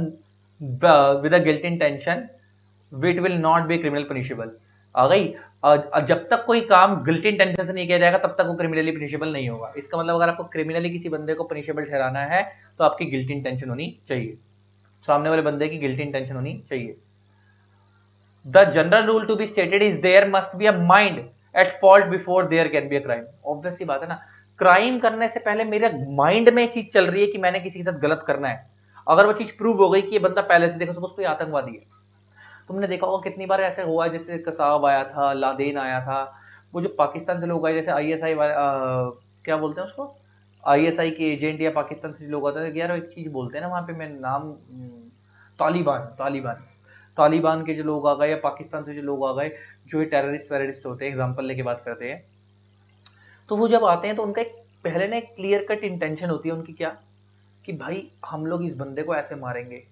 with a guilty intention, it will not be criminal punishable। आ गई। जब तक कोई काम गिल्टी इंटेंशन से नहीं किया जाएगा तब तक वो क्रिमिनली पनिशेबल नहीं होगा। इसका मतलब अगर आपको क्रिमिनली किसी बंदे को पनिशेबल ठहराना है तो आपकी गिल्टी इंटेंशन होनी चाहिए, सामने वाले बंदे की गिल्टी इंटेंशन होनी चाहिए। The general rule to be stated is there must be a mind at fault before there can be a crime। Obvious सी बात है ना, क्राइम करने से पहले मेरे माइंड में चीज चल रही है कि मैंने किसी के साथ गलत करना है। अगर वो चीज प्रूव हो गई कि ये बंदा पहले से, देखो सपोज कोई आतंकवादी है, तुमने देखा होगा कितनी बार ऐसे हुआ, जैसे कसाब आया था, लादेन आया था, वो जो पाकिस्तान से लोग आए, जैसे आईएसआई क्या बोलते हैं उसको, आईएसआई के एजेंट या पाकिस्तान से लोग आते हैं, यार एक चीज बोलते हैं ना वहां पे, मैं नाम, तालिबान तालिबान तालिबान के जो लोग आ गए या पाकिस्तान से जो लोग आ गए, जो ये टेररिस्ट होते हैं, एग्जाम्पल लेके बात करते हैं, तो वो जब आते हैं तो उनका एक पहले ना एक क्लियर कट इंटेंशन होती है उनकी, क्या कि भाई हम लोग इस बंदे को ऐसे मारेंगे,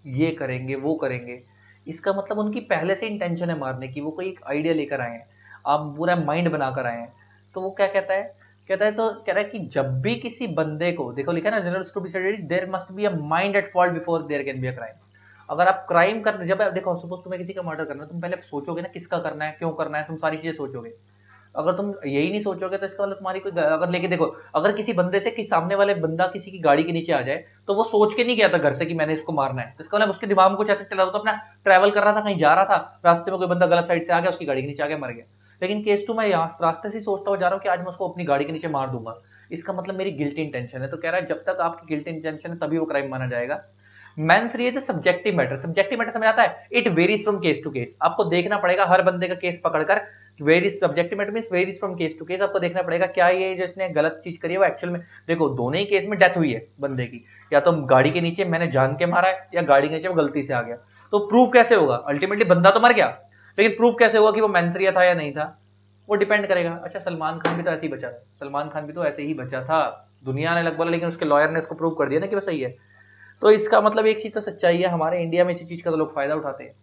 ये करेंगे, वो करेंगे। इसका मतलब उनकी पहले से इंटेंशन है मारने की, वो कोई एक आइडिया लेकर आए हैं, आप पूरा माइंड बनाकर आए हैं। तो वो क्या कहता है, तो कह रहा है कि जब भी किसी बंदे को, देखो लिखा है ना, general to be studied there must be a mind at fault before there can be a crime. अगर आप क्राइम कर, जब देखो सपोज तुम्हें किसी का मर्डर करना है, तुम पहले सोचोगे ना किसका करना है, क्यों करना है, तुम सारी चीजें सोचोगे। अगर तुम यही नहीं सोचोगे तो इसका मतलब तुम्हारी कोई, अगर लेके देखो, अगर किसी बंदे से कि सामने वाले बंदा किसी की गाड़ी के नीचे आ जाए, तो वो सोच के नहीं गया था घर से कि मैंने इसको मारना है, तो इसका मतलब उसके दिमाग में कुछ ऐसा चला, तो अपना ट्रैवल कर रहा था, कहीं जा रहा था, रास्ते में कोई बंदा गलत साइड से आ गया, उसकी गाड़ी के नीचे आ गया, मर गया। लेकिन केस टू, मैं यहाँ रास्ते से सोचता हुआ जा रहा हूँ कि आज मैं उसको अपनी गाड़ी के नीचे मार दूंगा, इसका मतलब मेरी गिल्टी इंटेंशन है। तो कह रहा है जब तक आपकी गिल्टी इंटेंशन है तभी वो क्राइम माना जाएगा। Mens rea is a subjective matter, subjective matter समझ आता है, it varies from case to case. आपको देखना पड़ेगा हर बंदे का केस पकड़कर, varies, subjective matter means varies from case to case. आपको देखना पड़ेगा क्या ये जो इसने गलत चीज करी है वो एक्चुअल में, देखो दोनों ही केस में डेथ हुई है बंदे की, या तो गाड़ी के नीचे मैंने जान के मारा है, या गाड़ी के नीचे वो गलती से आ गया। तो प्रूफ कैसे होगा, अल्टीमेटली बंदा तो मर गया, लेकिन प्रूफ कैसे होगा कि वो मेंसरिया था या नहीं था, वो डिपेंड करेगा। अच्छा, सलमान खान भी तो ऐसे ही बचा था, सलमान खान भी तो ऐसे ही बचा था, दुनिया ने लग बोला, लेकिन उसके लॉयर ने उसको प्रूव कर दिया ना कि वो सही है। तो इसका मतलब एक चीज तो सच्चाई है, हमारे इंडिया में इसी चीज का तो लोग फायदा उठाते हैं।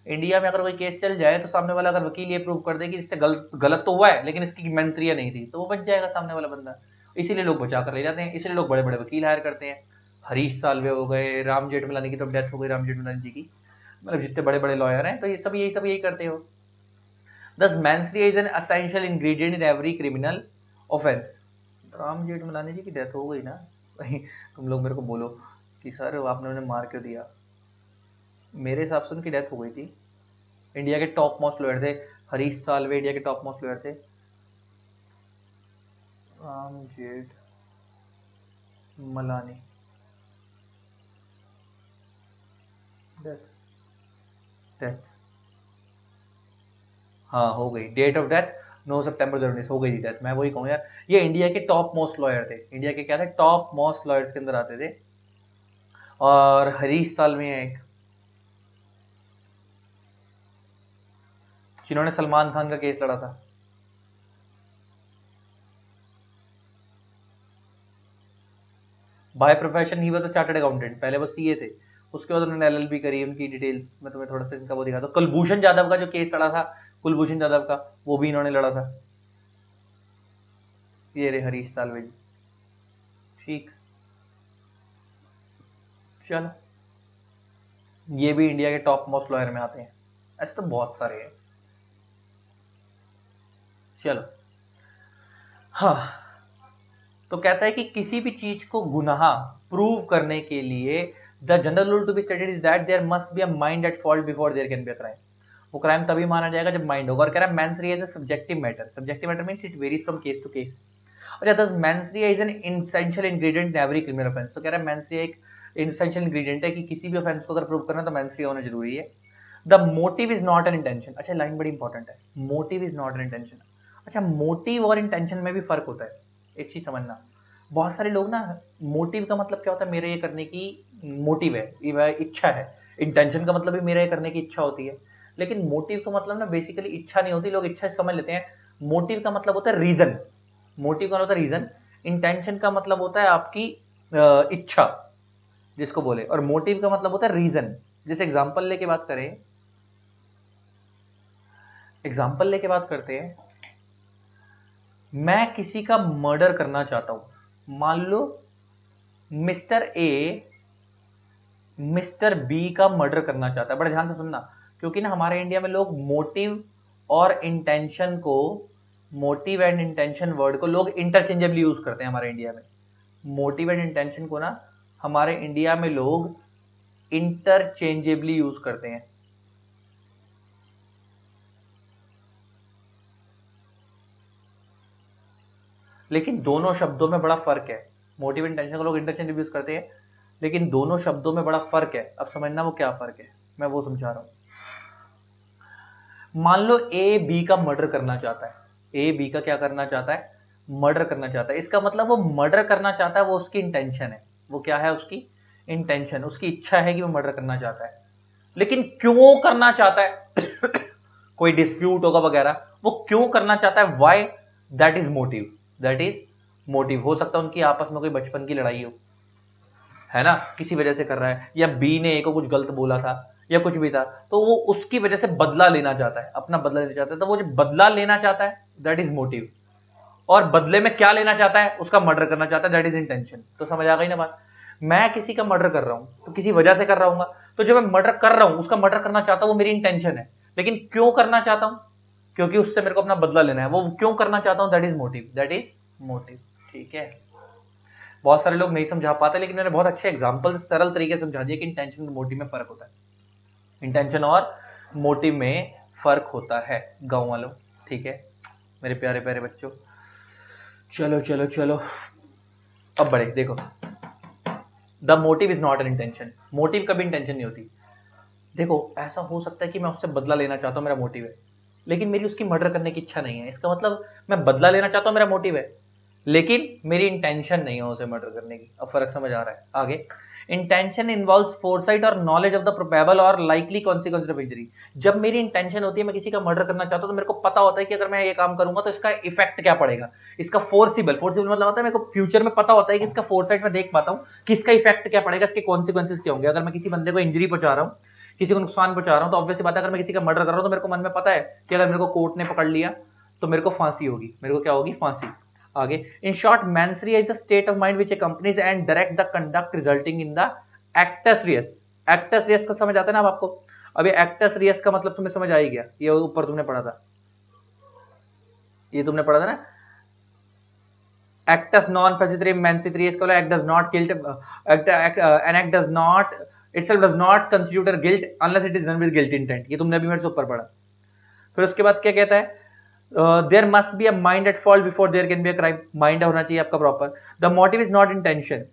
इंडिया में अगर कोई केस चल जाए तो सामने वाला अगर वकील ये प्रूव कर दे कि इससे गलत तो हुआ है लेकिन इसकी मेंसरिया नहीं थी, तो वो बच जाएगा सामने वाला बंदा। इसीलिए लोग बचा कर ले जाते हैं, इसीलिए लोग बड़े बड़े वकील हायर करते हैं। हरीश साल्वे हो गए, राम जेठमलानी की तो डेथ हो गई, राम जेठमलानी जी की, मतलब जितने बड़े बड़े लॉयर हैं तो ये सब यही करते हो। Thus, manslaughter is an essential ingredient in every criminal offense. Ram Jethmalani जी की डेथ हो गई ना, तुम लोग मेरे को बोलो कि सर आपने उन्हें मार क्यों दिया, मेरे हिसाब से उनकी डेथ हो गई थी। इंडिया के टॉप मोस्ट लॉयर थे, हरीश साल्वे इंडिया के टॉप मोस्ट लॉयर थे। राम जेठ मलानी डेथ, डेथ, हाँ हो गई, डेट ऑफ डेथ 9 सितंबर 2019 हो गई थी डेथ। मैं वही कहूँ यार, ये इंडिया के टॉप मोस्ट लॉयर थे, इंडिया के क्या थे, टॉप मोस्ट लॉयर्स के अंदर आते थे। और हरीश साल्वे एक, जिन्होंने सलमान खान का केस लड़ा था। By profession he was a chartered accountant, पहले वो सीए थे, उसके बाद उन्होंने एलएलबी करी। उनकी डिटेल्स मैं तुम्हें थोड़ा सा इनका वो दिखाता हूँ। कुलभूषण यादव का जो केस लड़ा था, कुलभूषण यादव का, वो भी इन्होंने लड़ा था। ये रे हरीश साल्वे जी, ठीक, चलो ये भी इंडिया के टॉप मोस्ट लॉयर में आते हैं, ऐसे तो बहुत सारे हैं। चलो, हाँ, तो कहता है कि किसी भी चीज को गुनाह प्रूव करने के लिए the general rule to be stated is that there must be a mind at fault before there can be a crime. वो क्राइम तभी माना जाएगा जब माइंड होगा। और कह रहा है mens rea is a subjective matter, subjective matter means it varies from case to case. अच्छा, thus mens rea is an essential ingredient in every criminal offence. तो कह रहा है मेंसरिया एक एसेंशियल इंग्रेडिएंट है कि किसी भी ऑफेंस को अगर प्रूव करना तो मेंसरिया होना जरूरी है। The motive is not an intention. अच्छा, लाइन बड़ी इंपॉर्टेंट है, motive is not an intention. अच्छा, मोटिव और इंटेंशन में भी फर्क होता है, एक चीज समझना। बहुत सारे लोग ना, मोटिव का मतलब क्या होता है, मेरे ये करने की मोटिव है, ये इच्छा है। इंटेंशन का मतलब भी मेरा ये करने की इच्छा होती है। लेकिन मोटिव का मतलब ना बेसिकली इच्छा नहीं होती, लोग इच्छा समझ लेते हैं। मोटिव का मतलब होता है रीजन, मोटिव का होता है रीजन। इंटेंशन का मतलब होता है आपकी इच्छा, जिसको बोले, और मोटिव का मतलब होता है रीजन। जैसे एग्जांपल लेके बात करें, एग्जांपल लेके बात करते हैं, मैं किसी का मर्डर करना चाहता हूं, मान लो मिस्टर ए मिस्टर बी का मर्डर करना चाहता है। बड़े ध्यान से सुनना, क्योंकि ना हमारे इंडिया में लोग मोटिव और इंटेंशन को, मोटिव एंड इंटेंशन वर्ड को लोग इंटरचेंजेबली यूज करते हैं हमारे इंडिया में। मोटिव एंड इंटेंशन को ना हमारे इंडिया में लोग इंटरचेंजेबली यूज करते हैं। लेकिन दोनों शब्दों में बड़ा फर्क है। मोटिव इंटेंशन को लोग इंटरचेंजेबली यूज करते हैं, लेकिन दोनों शब्दों में बड़ा फर्क है। अब समझना वो क्या फर्क है, मैं वो समझा रहा हूं। मान लो ए बी का मर्डर करना चाहता है, ए बी का क्या करना चाहता है, मर्डर करना चाहता है। इसका मतलब वो मर्डर करना चाहता है, वो उसकी इंटेंशन है। वो क्या है, उसकी इंटेंशन, उसकी इच्छा है कि वो मर्डर करना चाहता है। लेकिन क्यों करना चाहता है कोई डिस्प्यूट होगा वगैरह, वो क्यों करना चाहता है, why, that is motive, that is motive. हो सकता है उनकी आपस में कोई बचपन की लड़ाई हो, है ना, किसी वजह से कर रहा है, या बी ने ए को कुछ गलत बोला था, या कुछ भी था, तो वो उसकी वजह से बदला लेना चाहता है, अपना बदला लेना चाहता है। तो वो जो बदला लेना चाहता है दैट इज मोटिव। और बदले में क्या लेना चाहता है, उसका मर्डर करना चाहता है, दैट इज इंटेंशन। तो समझ आ गई ना बात। मैं किसी का मर्डर कर रहा हूं तो किसी वजह से कर रहा हूँ, तो जो मैं मर्डर कर रहा हूं उसका मर्डर करना चाहता हूं वो मेरी इंटेंशन है, लेकिन क्यों करना चाहता हूं, क्योंकि उससे मेरे को अपना बदला लेना है, वो क्यों करना चाहता हूं, that is motive, that is motive. ठीक है, बहुत सारे लोग नहीं समझा पाते, लेकिन मैंने बहुत अच्छे एग्जांपल सरल तरीके से समझा दिया कि इंटेंशन और मोटिव में फर्क होता है, इंटेंशन और मोटिव में फर्क होता है गांव वालों। ठीक है मेरे प्यारे प्यारे बच्चों, चलो चलो चलो अब बढ़े। देखो, the motive is not an intention, motive कभी इंटेंशन नहीं होती। देखो ऐसा हो सकता है कि मैं उससे बदला लेना चाहता हूं, मेरा मोटिव है, लेकिन मेरी उसकी मर्डर करने की इच्छा नहीं है, इसका मतलब मैं बदला लेना चाहता हूं, मेरा मोटिव है, लेकिन मेरी इंटेंशन नहीं है उसे मर्डर करने की। अब फर्क समझ आ रहा है। आगे, इंटेंशन इन्वॉल्व्स फोरसाइट और नॉलेज ऑफ द प्रोबेबल और लाइकली कॉन्सिक्वेंस ऑफ इंजरी। जब मेरी इंटेंशन होती है मैं किसी का मर्डर करना चाहता हूं, तो मेरे को पता होता है कि अगर मैं ये काम करूंगा तो इसका इफेक्ट क्या पड़ेगा, इसका फोर्सिबल मतलब होता है मेरे को फ्यूचर में पता होता है कि इसका फोरसाइट में देख पाता हूं कि इसका इफेक्ट क्या पड़ेगा, इसके कॉन्सिक्वेंसेस क्या होंगे। अगर मैं किसी बंदे को इंजरी पहुंचा रहा हूं, किसी को नुकसान पहुंचा रहा हूं, तो ऑब्वियस बात है अगर मैं किसी का मर्डर कर रहा हूं तो मेरे को मन में पता है कि अगर मेरे को कोर्ट ने पकड़ लिया तो मेरे को फांसी होगी, मेरे को क्या होगी, फांसी। आगे, in short mensria is a state of mind which accompanies and direct the conduct resulting in the actus reus। actus reus का समझ आता है ना अब आपको। अब ये actus reus का मतलब तुम्हें समझ आ ही गया, ये ऊपर तुमने पढ़ा था, ये तुमने पढ़ा था ना, actus non facere mensis res का act does not guilt an act does not itself does not constitute a guilt unless it is done with guilty intent। ये तुमने अभी मेरे से ऊपर पढ़ा। फिर उसके बाद क्या कहता है, there must be a mind at fault before there can be a crime. Mind होना चाहिए आपका proper. The motive is not intention.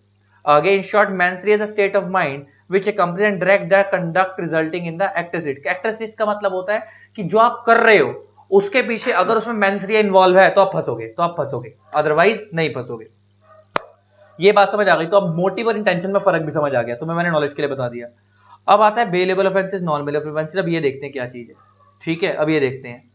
आगे, in short mens rea is a state of mind which accompanies and direct the conduct resulting in the actus-reus। actus-reus का मतलब होता है कि जो आप कर रहे हो उसके पीछे अगर उसमें मेंसरिया इन्वॉल्व है तो आप फंसोगे, तो आप फंसोगे, अदरवाइज नहीं फंसोगे। ये बात समझ आ गई। तो अब मोटिव और इंटेंशन में फर्क भी समझ आ गया, तो मैंने नॉलेज के लिए बता दिया। अब आता है bailable offences, non bailable offences. अब ये देखते हैं क्या चीज है। ठीक है, अब ये देखते हैं